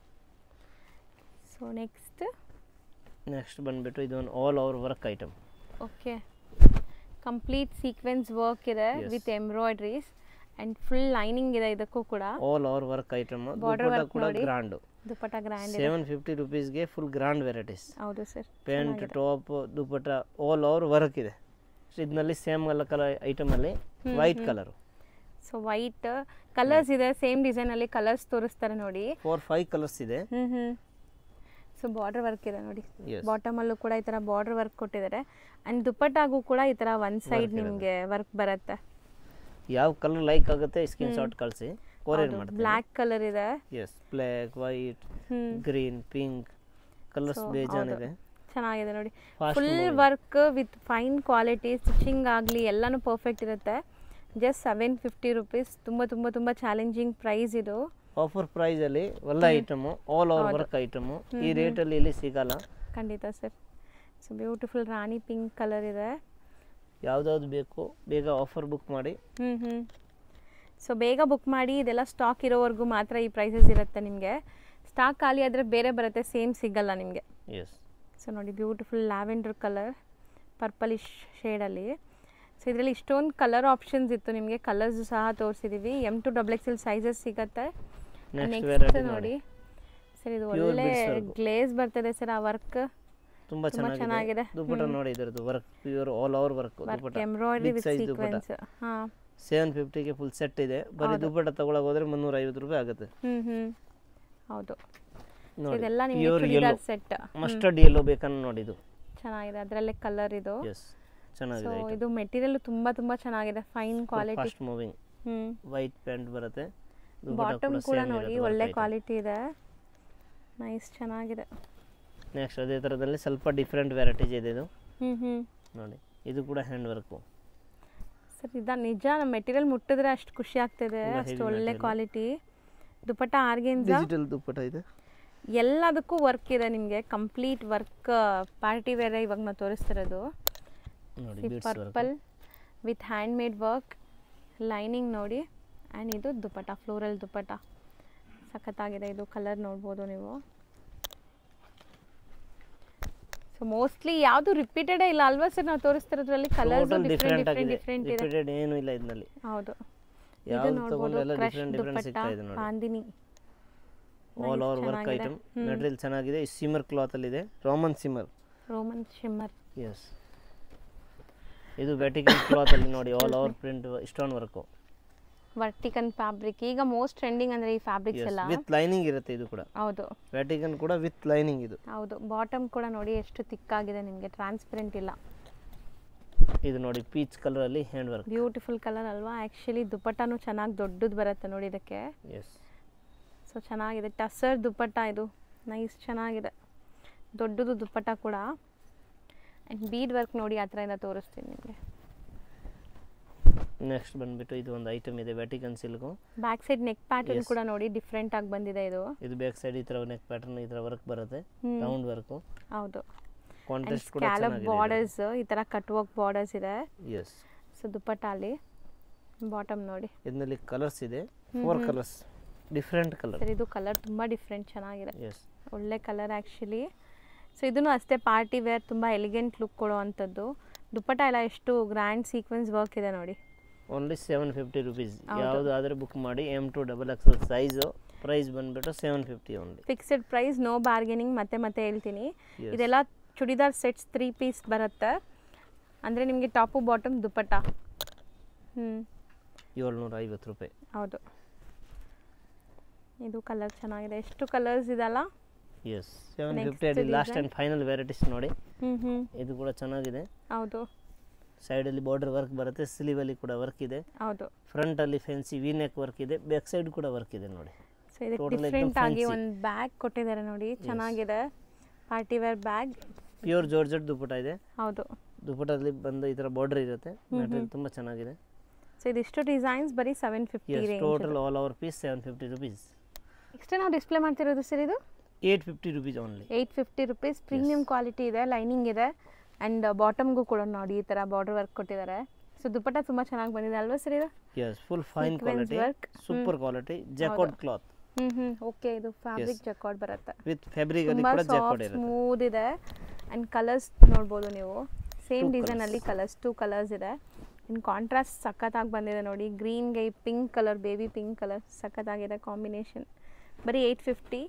ಸೊ ನೆಕ್ಸ್ಟ್ ಬಂದ್ಬಿಟ್ಟು ಇದು ಒಂದು all over work item. Okay, complete sequence work ಇದೆ with embroideries and full lining ಇದೆ ಇದಕ್ಕೂ ಕೂಡ. All over work item, dupatta ಕೂಡ ಗ್ರ್ಯಾಂಡ್. ದುಪ್ಪಟ್ಟ ಗ್ರ್ಯಾಂಡ್ 750 rupeesಗೆ ಫುಲ್ ಗ್ರ್ಯಾಂಡ್ ವೆರೈಟೀಸ್. ಹೌದು sir, pant top dupatta all over work ಇದೆ. ಇದರಲ್ಲಿ ಸೇಮ್ ಕಲರ್ ಐಟಮ್ ಅಲ್ಲಿ white colour. So white colours ಇದೆ, ಸೇಮ್ ಡಿಸೈನ್ ಅಲ್ಲಿ ಕಲರ್ಸ್ ತೋರಿಸ್ತಾರೆ ನೋಡಿ. 4-5 ಕಲರ್ಸ್ ಇದೆ. ಸೊ ಬಾರ್ಡರ್ ವರ್ಕ್ ಇದೆ ನೋಡಿ, ಬಾಟಮ್ ಅಲ್ಲೂ ಕೂಡ ಈ ತರ ಬಾರ್ಡರ್ ವರ್ಕ್ ಕೊಟ್ಟಿದ್ದಾರೆ. ಅಂಡ್ ದುಪ್ಪಟ್ಟಾಗೂ ಕೂಡ ಈ ತರ ಒನ್ ಸೈಡ್ ನಿಮಗೆ ವರ್ಕ್ ಬರುತ್ತೆ. ಯಾವ ಕಲರ್ ಲೈಕ್ ಆಗುತ್ತೆ ಸ್ಕ್ರೀನ್ ಶಾಟ್ ಕಳಿಸಿ, ಕೊರಿಯರ್ ಮಾಡ್ತೀವಿ. ಬ್ಲಾಕ್ ಕಲರ್ ಇದೆ. Yes, black, white, green, pink colours ಬೇಜಾನ್ ಇದೆ. ಚೆನ್ನಾಗಿದೆ ನೋಡಿ, full work with fine quality. Stitching ಆಗಲಿ ಎಲ್ಲನೂ ಪರ್ಫೆಕ್ಟ್ ಇರುತ್ತೆ. Just 750 rupees. ತುಂಬ ತುಂಬ ತುಂಬ ಚಾಲೆಂಜಿಂಗ್ ಪ್ರೈಸ್ ಇದು. ಆಫರ್ ಪ್ರೈಸ್ ಅಲ್ಲಿ ಒಳ್ಳೆ item, all over work item. ಈ ರೇಟ್ ಅಲ್ಲಿ ಇಲ್ಲಿ ಸಿಗಲ್ಲ ಖಂಡಿತ ಸರ್. ಸೊ ಬ್ಯೂಟಿಫುಲ್ ರಾಣಿ ಪಿಂಕ್ ಕಲರ್ ಇದೆ. ಯಾವ್ದಾವ್ದು ಬೇಕು ಬೇಗ ಆಫರ್ ಬುಕ್ ಮಾಡಿ. ಸೊ ಬೇಗ ಬುಕ್ ಮಾಡಿ, ಇದೆಲ್ಲ ಸ್ಟಾಕ್ ಇರೋವರೆಗೂ ಮಾತ್ರ ಈ ಪ್ರೈಸಸ್ ಇರುತ್ತೆ ನಿಮಗೆ. ಸ್ಟಾಕ್ ಖಾಲಿ ಆದರೆ ಬೇರೆ ಬರುತ್ತೆ, ಸೇಮ್ ಸಿಗಲ್ಲ ನಿಮಗೆ. ಎಸ್. ಸೊ ನೋಡಿ, beautiful lavender colour purplish ಶೇಡಲ್ಲಿ. So ಇದರಲ್ಲಿ ಇಷ್ಟೊಂದು ಕಲರ್ ಆಪ್ಷನ್ಸ್ ಇತ್ತು ನಿಮಗೆ, ಕಲರ್ಸ್ ಸಹ ತೋರಿಸಿದ್ದೀವಿ. M2XXL ಸೈಜಸ್ ಸಿಗುತ್ತೆ. ನೆಕ್ಸ್ಟ್ ನೋಡಿ ಸರ್, ಇದು ಒಳ್ಳೆ ಗ್ಲೇಸ್ ಬರ್ತದೆ ಸರ್. ಆ ವರ್ಕ್ ತುಂಬಾ ಚೆನ್ನಾಗಿದೆ. ದುಪ್ಪಟ್ಟ ನೋಡಿ, ಇದರದ್ದು work pure all over work. Dupatta embroidery with sequence. 750 ಗೆ ಫುಲ್ ಸೆಟ್ ಇದೆ. ಬರೀ ದುಪ್ಪಟ್ಟ ತಗೊಳ್ಳೋಕೆ ಹೋದ್ರೆ 350 ರೂಪಾಯಿ ಆಗುತ್ತೆ. ಹೌದು, ಇದೆಲ್ಲ ನಿಮಗೆ ಚೂಡಿದಾರ್ ಸೆಟ್. ಮಸ್ಟರ್ಡ್ ಯೆಲ್ಲೋ ಬೇಕನ್ನ ನೋಡಿ, ಇದು ಚೆನ್ನಾಗಿದೆ. ಅದರಲ್ಲೇ ಕಲರ್ ಇದು. ಎಸ್, ಚೆನ್ನಾಗಿದೆ. ಇದು ಮೆಟೀರಿಯಲ್ ತುಂಬಾ ತುಂಬಾ ಚೆನ್ನಾಗಿದೆ, fine quality. Fast moving white pant ಬರುತ್ತೆ. ಬಾಟಮ್ ಕೂಡ ನೋಡಿ ಒಳ್ಳೆ ಕ್ವಾಲಿಟಿ ಇದೆ, ನೈಸ್, ಚೆನ್ನಾಗಿದೆ. ನೆಕ್ಸ್ಟ್ ಅದೇ ತರದಲ್ಲಿ ಸ್ವಲ್ಪ ಡಿಫರೆಂಟ್ ವೆರೈಟೀಸ್ ಇದೆ ಇದು. ನೋಡಿ, ಇದು ಕೂಡ ಹ್ಯಾಂಡ್ ವರ್ಕ್ ಸರ್. ಇದ ನಿಜ, ಮೆಟೀರಿಯಲ್ ಮುಟ್ಟಿದ್ರೆ ಅಷ್ಟು ಖುಷಿ ಆಗ್ತಿದೆ, ಅಷ್ಟು ಒಳ್ಳೆ ಕ್ವಾಲಿಟಿ. ದುಪ್ಪಟ್ಟ ಆರ್ಗೆನ್ಸಾ ಡಿಜಿಟಲ್ ದುಪ್ಪಟ್ಟ ಇದೆ. ಎಲ್ಲದಕ್ಕೂ ವರ್ಕ್ ಇದೆ ನಿಮಗೆ, ಕಂಪ್ಲೀಟ್ ವರ್ಕ್. ಪಾರ್ಟಿ ವೇರ್ ಇವಾಗ ನಾವು ತೋರಿಸ್ತಿರೋದು. Purple with hand made work, lining ನೋಡಿ. ಆ್ಯಂಡ್ ಇದು ದುಪ್ಪಟ್ಟ, ಫ್ಲೋರಲ್ ದುಪ್ಪಟ್ಟ ಸಖತ್ತಾಗಿದೆ. ಇದು ಕಲರ್ ನೋಡ್ಬೋದು ನೀವು. ಸೊ ಮೋಸ್ಟ್ಲಿ ಯಾವುದು ರಿಪೀಟೆಡ್ ಇಲ್ಲ ಅಲ್ವಾ ಸರ್ ನಾವು ತೋರಿಸ್ತಿರೋದ್ರಲ್ಲಿ? ಕಲರ್ಸ್ ಡಿಫರೆಂಟ್ ಇದೆ, ಏನು ಇಲ್ಲ ಇದರಲ್ಲಿ. ಹೌದು, ಇದು ನೋಡಬಹುದು, ಡಿಫರೆಂಟ್ ಡಿಫರೆಂಟ್ ಸಿಗ್ತಾ ಇದೆ ನೋಡಿ. Bandhani all over work item, material ಚೆನ್ನಾಗಿದೆ. ಸಿಮ್ಮರ್ ಕ್ಲಾತ್ ಅಲ್ಲಿ ಇದೆ, ರೋಮನ್ ಶಿಮ್ಮರ್. ಎಸ್, ಇದು ವೆಟಿಕನ್ ಕ್ಲಾತ್ ಅಲ್ಲಿ ನೋಡಿ, all over print stone work, Vatican fabric. ಈಗ ಮೋಸ್ಟ್ ಟ್ರೆಂಡಿಂಗ್ ಅಂದ್ರೆ ಈ ಫ್ಯಾಬ್ರಿಕ್ಸ್ ಎಲ್ಲ ವಿತ್ ಲೈನಿಂಗ್ ಇರುತ್ತೆ. ಇದು ಕೂಡ ಹೌದು, ವೆಟಿಕನ್ ಕೂಡ ವಿತ್ ಲೈನಿಂಗ್. ಇದು ಹೌದು. ಬಾಟಮ್ ಕೂಡ ನೋಡಿ ಎಷ್ಟು ಥಿಕ್ ಆಗಿದೆ ನಿಮಗೆ, ಟ್ರಾನ್ಸ್ಪರೆಂಟ್ ಇಲ್ಲ. ಇದು ನೋಡಿ, ಪೀಚ್ ಕಲರ್ ಅಲ್ಲಿ ಹ್ಯಾಂಡ್ ವರ್ಕ್, ಬ್ಯೂಟಿಫುಲ್ ಕಲರ್ ಅಲ್ವಾ? ಆಕ್ಚುಲಿ ದುಪ್ಪಟ್ಟನು ಚೆನ್ನಾಗಿ ದೊಡ್ಡದು ಬರುತ್ತೆ ನೋಡಿ ಇದಕ್ಕೆ. ಎಸ್. ಸೊ ಚೆನ್ನಾಗಿದೆ, ಟಸರ್ ದುಪ್ಪಟ್ಟ ಇದು, ನೈಸ್, ಚೆನ್ನಾಗಿದೆ. ದೊಡ್ಡದು ದುಪ್ಪಟ್ಟ ಕೂಡ. ಆ್ಯಂಡ್ ಬೀಡ್ ವರ್ಕ್ ನೋಡಿ, ಆ ಥರದಿಂದ ತೋರಿಸ್ತೀನಿ ನಿಮಗೆ. ನೆಕ್ಸ್ಟ್ ಬಂದ್ಬಿಟ್ಟು ಇದು ಒಂದು ಐಟಮ್ ಇದೆ, Vatican silk. Back side neck pattern ಕೂಡ ನೋಡಿ ಡಿಫರೆಂಟ್ ಆಗಿ ಬಂದಿದೆ ಇದು. ಇದು ಬ್ಯಾಕ್ ಸೈಡ್ ಈ ತರ ನೆಕ್ ಪ್ಯಾಟರ್ನ್, ಈ ತರ ವರ್ಕ್ ಬರುತ್ತೆ, ರೌಂಡ್ ವರ್ಕ್. ಹೌದು, ಕಾಂಟ್ರಾಸ್ಟ್ ಕೂಡ ಚೆನ್ನಾಗಿದೆ. ಬಾರ್ಡರ್ಸ್ ಈ ತರ ಕಟ್ ವರ್ಕ್ ಬಾರ್ಡರ್ಸ್ ಇದೆ. ಎಸ್. ಸೊ ದುಪ್ಪಟ್ಟ ಅಲ್ಲಿ ಬಾಟಮ್ ನೋಡಿ, ಇದರಲ್ಲಿ ಕಲರ್ಸ್ ಇದೆ, 4 ಕಲರ್ಸ್, ಡಿಫರೆಂಟ್ ಕಲರ್. ಸರ್ ಇದು ಕಲರ್ ತುಂಬಾ ಡಿಫರೆಂಟ್, ಚೆನ್ನಾಗಿದೆ. ಎಸ್, ಒಳ್ಳೆ ಕಲರ್ ಆ್ಯಕ್ಚುಲಿ. ಸೊ ಇದನ್ನು ಅಷ್ಟೇ ಪಾರ್ಟಿ ವೇರ್, ತುಂಬ ಎಲಿಗೆಂಟ್ ಲುಕ್ ಕೊಡುವಂಥದ್ದು. ದುಪ್ಪಟ್ಟ ಎಲ್ಲ ಎಷ್ಟು ಗ್ರ್ಯಾಂಡ್ ಸೀಕ್ವೆನ್ಸ್ ವರ್ಕ್ ಇದೆ ನೋಡಿ. Only 750 rupees. ಯಾವುದಾದ್ರೂ ಬುಕ್ ಮಾಡಿ. M2XXL ಸೈಜು, ಪ್ರೈಸ್ ಬಂದ್ಬಿಟ್ಟು 750 only. Fixed price, no bargaining. ಮತ್ತೆ ಹೇಳ್ತೀನಿ, ಇದೆಲ್ಲ ಚೂಡಿದಾರ್ ಸೆಟ್ಸ್ 3 ಪೀಸ್ ಬರುತ್ತೆ. ಅಂದರೆ ನಿಮಗೆ ಟಾಪು ಬಾಟಮ್ ದುಪ್ಪಟ್ಟ 750 ರೂಪಾಯಿ. ಹೌದು, ಇದು ಕಲರ್ ಚೆನ್ನಾಗಿದೆ. ಎಷ್ಟು ಕಲರ್ಸ್ ಇದಲ್ಲ. Yes, 750 last and final varieties ನೋಡಿ. ಇದು ಕೂಡ ಚೆನ್ನಾಗಿದೆ. ಹೌದು, ಸೈಡ್ ಅಲ್ಲಿ ಬಾರ್ಡರ್ ವರ್ಕ್ ಬರುತ್ತೆ, ಸ್ಲೀವ್ ಅಲ್ಲಿ ಕೂಡ ವರ್ಕ್ ಇದೆ. ಹೌದು, ಫ್ರಂಟ್ ಅಲ್ಲಿ ಫ್ಯಾನ್ಸಿ ವಿ ನೆಕ್ ವರ್ಕ್ ಇದೆ, ಬ್ಯಾಕ್ ಸೈಡ್ ಕೂಡ ವರ್ಕ್ ಇದೆ ನೋಡಿ. ಸೊ ಇದಕ್ಕೆ ಡಿಫರೆಂಟ್ ಆಗಿ ಒಂದು ಬ್ಯಾಗ್ ಕೊಟ್ಟಿದ್ದಾರೆ ನೋಡಿ, ಚೆನ್ನಾಗಿದೆ. Party wear bag, pure georgette dupatta ಇದೆ. ಹೌದು, ದುಪಟ್ಟದಲ್ಲಿ ಬಂದು ಈ ತರ ಬಾರ್ಡರ್ ಇರುತ್ತೆ ಮೆಟೀರಿಯಲ್ ತುಂಬಾ ಚೆನ್ನಾಗಿದೆ ಸೊ ಇದಿಷ್ಟು ಡಿಸೈನ್ಸ್ ಬರೀ 750 yes range total all over piece 750 rupees next ನಾವು ಡಿಸ್ಪ್ಲೇ ಮಾಡ್ತಿರೋದು ಸರ್ ಇದು 850 rupees only 850 rupees premium quality ಇದೆ ಲೈನಿಂಗ್ ಇದೆ ಆ್ಯಂಡ್ ಬಾಟಮ್ಗೂ ಕೂಡ ನೋಡಿ ಈ ಥರ ಬಾರ್ಡರ್ ವರ್ಕ್ ಕೊಟ್ಟಿದ್ದಾರೆ ಸೊ ದುಪಟ್ಟ ತುಂಬ ಚೆನ್ನಾಗಿ ಬಂದಿದೆ ಅಲ್ವಾ ಸರ್ ಇದು yes full fine Sequence quality work. super quality jacquard cloth okay ಇದು ಫ್ಯಾಬ್ರಿಕ್ ಜಕಾರ್ಡ್ ಬರುತ್ತೆ with fabric ಅಲ್ಲಿ ತುಂಬ ಕೂಡ jacquard ಸಾಫ್ಟ್ ಇರುತ್ತೆ ಸ್ಮೂತ್ ಇದೆ ಆ್ಯಂಡ್ ಕಲರ್ಸ್ ನೋಡ್ಬೋದು ನೀವು ಸೇಮ್ ಡಿಸೈನಲ್ಲಿ ಕಲರ್ಸ್ 2 ಕಲರ್ಸ್ ಇದೆ ಇನ್ ಕಾಂಟ್ರಾಸ್ಟ್ ಸಖತ್ತಾಗಿ ಬಂದಿದೆ ನೋಡಿ ಗ್ರೀನ್ಗೆ pink colour baby pink colour ಸಖತ್ತಾಗಿದೆ ಕಾಂಬಿನೇಷನ್ ಬರೀ 850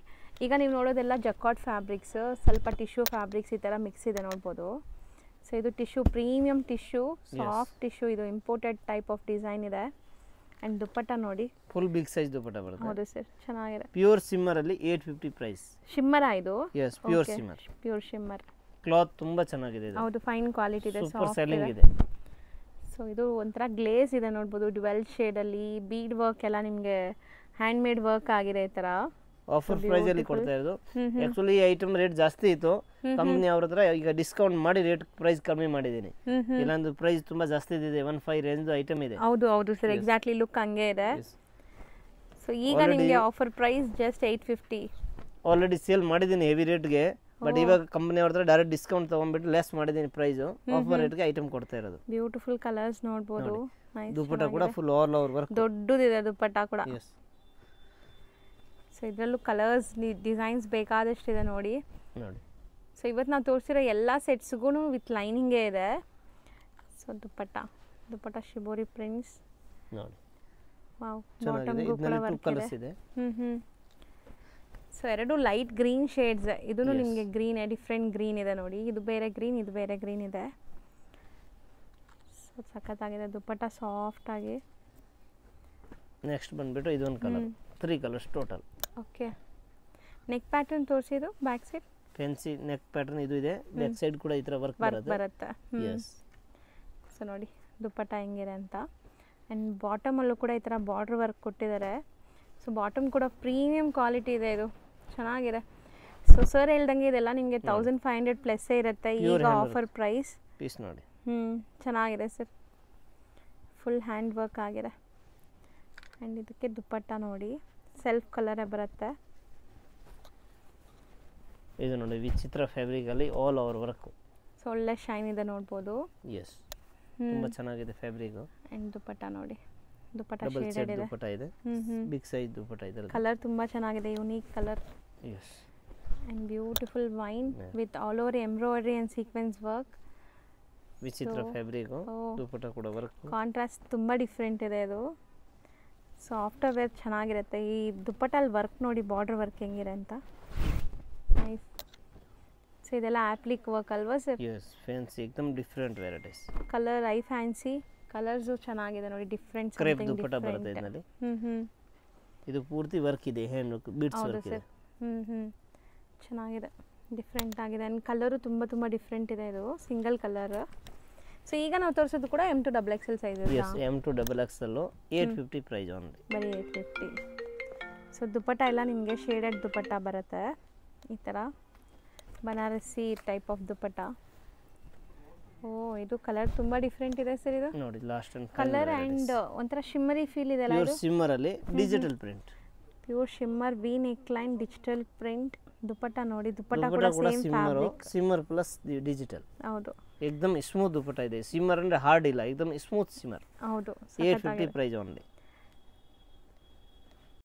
ಈಗ ನೀವು ನೋಡೋದೆಲ್ಲ ಜಕಾರ್ಡ್ ಫ್ಯಾಬ್ರಿಕ್ಸ್ ಸ್ವಲ್ಪ ಟಿಶ್ಯೂ ಫ್ಯಾಬ್ರಿಕ್ಸ್ ಈ ಥರ ಮಿಕ್ಸ್ ಇದೆ ನೋಡ್ಬೋದು ಸೊ ಇದು tissue premium tissue soft tissue ಇದು imported type of design and ಆ್ಯಂಡ್ ದುಪ್ಪಟ್ಟ ನೋಡಿ ಫುಲ್ ಬಿಗ್ ಸೈಜ್ ದುಪಟ್ಟ ಬರುತ್ತೆ ಹೌದು ಸರ್ ಚೆನ್ನಾಗಿದೆ ಪ್ಯೂರ್ ಸಿಮ್ಮರ್ ಅಲ್ಲಿ 850 ಪ್ರೈಸ್ ಶಿಮ್ಮರ ಇದು yes pure shimmer pure shimmer cloth ತುಂಬಾ ಚೆನ್ನಾಗಿದೆ ಇದು ಹೌದು ಫೈನ್ ಕ್ವಾಲಿಟಿ ಇದೆ ಸೂಪರ್ ಸಾಫ್ಟ್ ಸೆಲ್ಲಿಂಗ್ ಇದೆ ಇದೆ ಸೊ ಇದು ಒಂಥರ ಗ್ಲೇಸ್ ಇದೆ ನೋಡ್ಬೋದು ಡ್ವೆಲ್ ಶೇಡಲ್ಲಿ ಬೀಡ್ ವರ್ಕ್ ಎಲ್ಲ ನಿಮಗೆ ಹ್ಯಾಂಡ್ ಮೇಡ್ ವರ್ಕ್ ಆಗಿದೆ ಈ ಥರ ಆಫರ್ ಪ್ರೈಸ್ ಅಲ್ಲಿ ಕೊಡ್ತಾ ಇರೋದು ಆಕ್ಚುಲಿ ಈ ಐಟಮ್ ರೇಟ್ ಜಾಸ್ತಿ ಇತ್ತು ಕಂಪನಿ ಅವ್ರ ಹತ್ರ ಈಗ ಡಿಸ್ಕೌಂಟ್ ಮಾಡಿ ರೇಟ್ ಪ್ರೈಸ್ ಕಮ್ಮಿ ಮಾಡಿದ್ದೀನಿ ಇಲ್ಲಾಂದ್ರೆ ಪ್ರೈಸ್ ತುಂಬಾ ಜಾಸ್ತಿ ಇದೆ 15 ರೇಂಜ್ ಐಟಮ್ ಇದೆ ಹೌದು ಹೌದು ಸರ್ ಎಕ್ಸಾಕ್ಟ್ಲಿ ಲುಕ್ ಹಂಗೆ ಇದೆ ಸೊ ಈಗ ನಿಮಗೆ offer price just 850 already sale ಮಾಡಿದ್ದೀನಿ ಹೆವಿ ರೇಟ್ಗೆ ಬಟ್ ಇವಾಗ ಕಂಪನಿ ಅವ್ರ ಹತ್ರ ಡೈರೆಕ್ಟ್ ಡಿಸ್ಕೌಂಟ್ ತಗೊಂಡ್ಬಿಟ್ಟು ಲೆಸ್ ಮಾಡಿದ್ದೀನಿ ಪ್ರೈಸ್ ಆಫರ್ ರೇಟ್ಗೆ ಐಟಮ್ ಕೊಡ್ತಾ ಇರೋದು ಬ್ಯೂಟಿಫುಲ್ ಕಲರ್ಸ್ ನೋಡ್ಬೋದು ನೈಸ್ ದುಪಟ್ಟ ಕೂಡ ಫುಲ್ ಆಲ್ ಓವರ್ ವರ್ಕ್ ದೊಡ್ಡದಿದೆ ದುಪಟ್ಟ ಕೂಡ ಎಸ್ ಸೊ ಇದರಲ್ಲೂ ಕಲರ್ಸ್ ಡಿಸೈನ್ಸ್ ಬೇಕಾದಷ್ಟಿದೆ ನೋಡಿ ನೋಡಿ ಸೊ ಇವತ್ತು ನಾವು ತೋರಿಸಿರೋ ಎಲ್ಲ ಸೆಟ್ಸ್ಗೂ ವಿತ್ ಲೈನಿಂಗೇ ಇದೆ ಸೊ ದುಪಟ್ಟ ಶಿಬೋರಿ ಪ್ರಿಂಟ್ಸ್ ನೋಡಿ ವಾವ್ ಚೆನ್ನಾಗಿದೆ ಬಾಟಮ್ಗೂ ಕೂಡ ಇದರಲ್ಲಿ 2 ವರ್ಕ್ ಇದೆ ಕಲರ್ಸ್ ಇದೆ ಸೊ ಎರಡು ಲೈಟ್ ಗ್ರೀನ್ ಶೇಡ್ಸ್ ಇದೂ ನಿಮಗೆ ಗ್ರೀನ್ ಡಿಫ್ರೆಂಟ್ ಗ್ರೀನ್ ಇದೆ ನೋಡಿ ಇದು ಬೇರೆ ಗ್ರೀನ್ ಇದು ಬೇರೆ ಗ್ರೀನ್ ಇದೆ ಸೊ ಸಖತ್ತಾಗಿದೆ ದುಪಟ್ಟ ಸಾಫ್ಟ್ ಆಗಿ ನೆಕ್ಸ್ಟ್ ಬಂದ್ಬಿಟ್ಟು ಇದೊಂದು colour 3 colours total okay neck pattern ತೋರಿಸಿದ್ದು back side fancy neck pattern ಇದು ಇದೆ ಬ್ಯಾಕ್ ಸೈಡ್ ಕೂಡ ಈ ತರ ವರ್ಕ್ ಬರುತ್ತೆ ಎಸ್ ಸೊ ನೋಡಿ ದುಪಟ್ಟ ಹೆಂಗಿದೆ ಅಂತ ಆ್ಯಂಡ್ ಬಾಟಮಲ್ಲೂ ಕೂಡ ಈ ಥರ ಬಾರ್ಡ್ರ್ ವರ್ಕ್ ಕೊಟ್ಟಿದ್ದಾರೆ ಸೊ ಬಾಟಮ್ ಕೂಡ ಪ್ರೀಮಿಯಂ ಕ್ವಾಲಿಟಿ ಇದೆ ಇದು ಚೆನ್ನಾಗಿದೆ ಸೊ ಸರ್ ಹೇಳ್ದಂಗೆ ಇದೆಲ್ಲ ನಿಮಗೆ 1500 ಪ್ಲಸ್ಸೇ ಇರುತ್ತೆ ಈಗ ಆಫರ್ ಪ್ರೈಸ್ ಪೀಸ್ ನೋಡಿ ಚೆನ್ನಾಗಿದೆ ಸರ್ ಫುಲ್ ಹ್ಯಾಂಡ್ ವರ್ಕ್ ಆಗಿದೆ ಆ್ಯಂಡ್ ಇದಕ್ಕೆ ದುಪಟ್ಟ ನೋಡಿ ಸೆಲ್ಫ್ ಕಲರೇ ಬರುತ್ತೆ ಇದು ನೋಡಿ ವಿಚಿತ್ರ ಫ್ಯಾಬ್ರಿಕ್ ಅಲ್ಲಿ ಆಲ್ ಓವರ್ ವರ್ಕ್ ಸೊ ಒಳ್ಳೆ ಶೈನ್ ಇದೆ ನೋಡ್ಬೋದು ಎಸ್ ತುಂಬಾ ಚೆನ್ನಾಗಿದೆ ಫ್ಯಾಬ್ರಿಕ್ ಆ್ಯಂಡ್ ದುಪಟ್ಟ ನೋಡಿ ದುಪಟ್ಟ ಡಬಲ್ ಶೇಡೆಡ್ ಸೆಟ್ ಇದೆ ದುಪಟ್ಟ ಇದೆ ಬಿಗ್ ಸೈಜ್ ದುಪಟ್ಟ ಇದೆ ಕಲರ್ ತುಂಬ ಚೆನ್ನಾಗಿದೆ unique colour yes and beautiful wine with all over embroidery and sequence work ವಿಚಿತ್ರ ಫ್ಯಾಬ್ರಿಕ್ ದುಪಟ್ಟ ಕೂಡ ವರ್ಕ್ ಕಾಂಟ್ರಾಸ್ಟ್ ತುಂಬ ಡಿಫ್ರೆಂಟ್ ಇದೆ ಇದು ಸಾಫ್ಟ್ ವೇರ್ ಚೆನ್ನಾಗಿರುತ್ತೆ ಈ ದುಪಟ್ಟಲ್ಲಿ ವರ್ಕ್ ನೋಡಿ ಬಾರ್ಡರ್ ವರ್ಕ್ ಹೆಂಗಿದೆ ಅಂತ ನೈಸ್ ಸೊ ಇದೆಲ್ಲ ಆಪ್ಲಿಕ್ ವರ್ಕ್ ಅಲ್ವಾ ಸರ್ ಎಸ್ ಫ್ಯಾನ್ಸಿ एकदम different varieties colour I fancy colours ಚೆನ್ನಾಗಿದೆ ನೋಡಿ ಡಿಫ್ರೆಂಟ್ ಕ್ರೇಪ್ ದುಪಟ್ಟ ಬರುತ್ತೆ ಇದರಲ್ಲಿ ಇದು ಪೂರ್ತಿ ವರ್ಕ್ ಇದೆ ಹ್ಯಾಂಡ್ ವರ್ಕ್ ಬೀಡ್ಸ್ ವರ್ಕ್ ಇದೆ ಚೆನ್ನಾಗಿದೆ ಡಿಫ್ರೆಂಟ್ ಆಗಿದೆ ಆ್ಯಂಡ್ ಕಲರು ತುಂಬ ಡಿಫ್ರೆಂಟ್ ಇದೆ ಇದು ಸಿಂಗಲ್ ಕಲರ್ ಸೊ ಈಗ ನಾವು ತೋರಿಸೋದು ಕೂಡ M2XXL size S M2XXL 850 price only ಬರೀ 850 ಸೊ ದುಪಟ್ಟ ಎಲ್ಲ ನಿಮಗೆ ಶೇಡೆಡ್ ದುಪಟ್ಟ ಬರುತ್ತೆ ಈ ಥರ ಬನಾರಸಿ ಟೈಪ್ ಆಫ್ ದುಪಟ್ಟ ಓ ಇದು ಕಲರ್ ತುಂಬ ಡಿಫ್ರೆಂಟ್ ಇದೆ ಸರ್ ಇದು ನೋಡಿ ಲಾಸ್ಟ್ ಅಂಡ್ ಕಲರ್ ಆ್ಯಂಡ್ ಒಂಥರ ಶಿಮ್ಮರಿ ಫೀಲ್ ಇದೆ ಅಲ್ಲ ಪ್ಯೂರ್ ಶಿಮ್ಮರ್ ಅಲ್ಲಿ digital print pure shimmer V neck line digital print dupatta ನೋಡಿ ದುಪಟ್ಟ ಕೂಡ same fabric shimmer plus digital ಹೌದು एकदम ಸ್ಮೂತ್ ದುಪಟ್ಟ ಇದೆ ಶಿಮ್ಮರ್ ಅಂದ್ರೆ ಹಾರ್ಡ್ ಇಲ್ಲ एकदम ಸ್ಮೂತ್ ಶಿಮ್ಮರ್ ಹೌದು 850 ಪ್ರೈಸ್ ಓನ್ಲಿ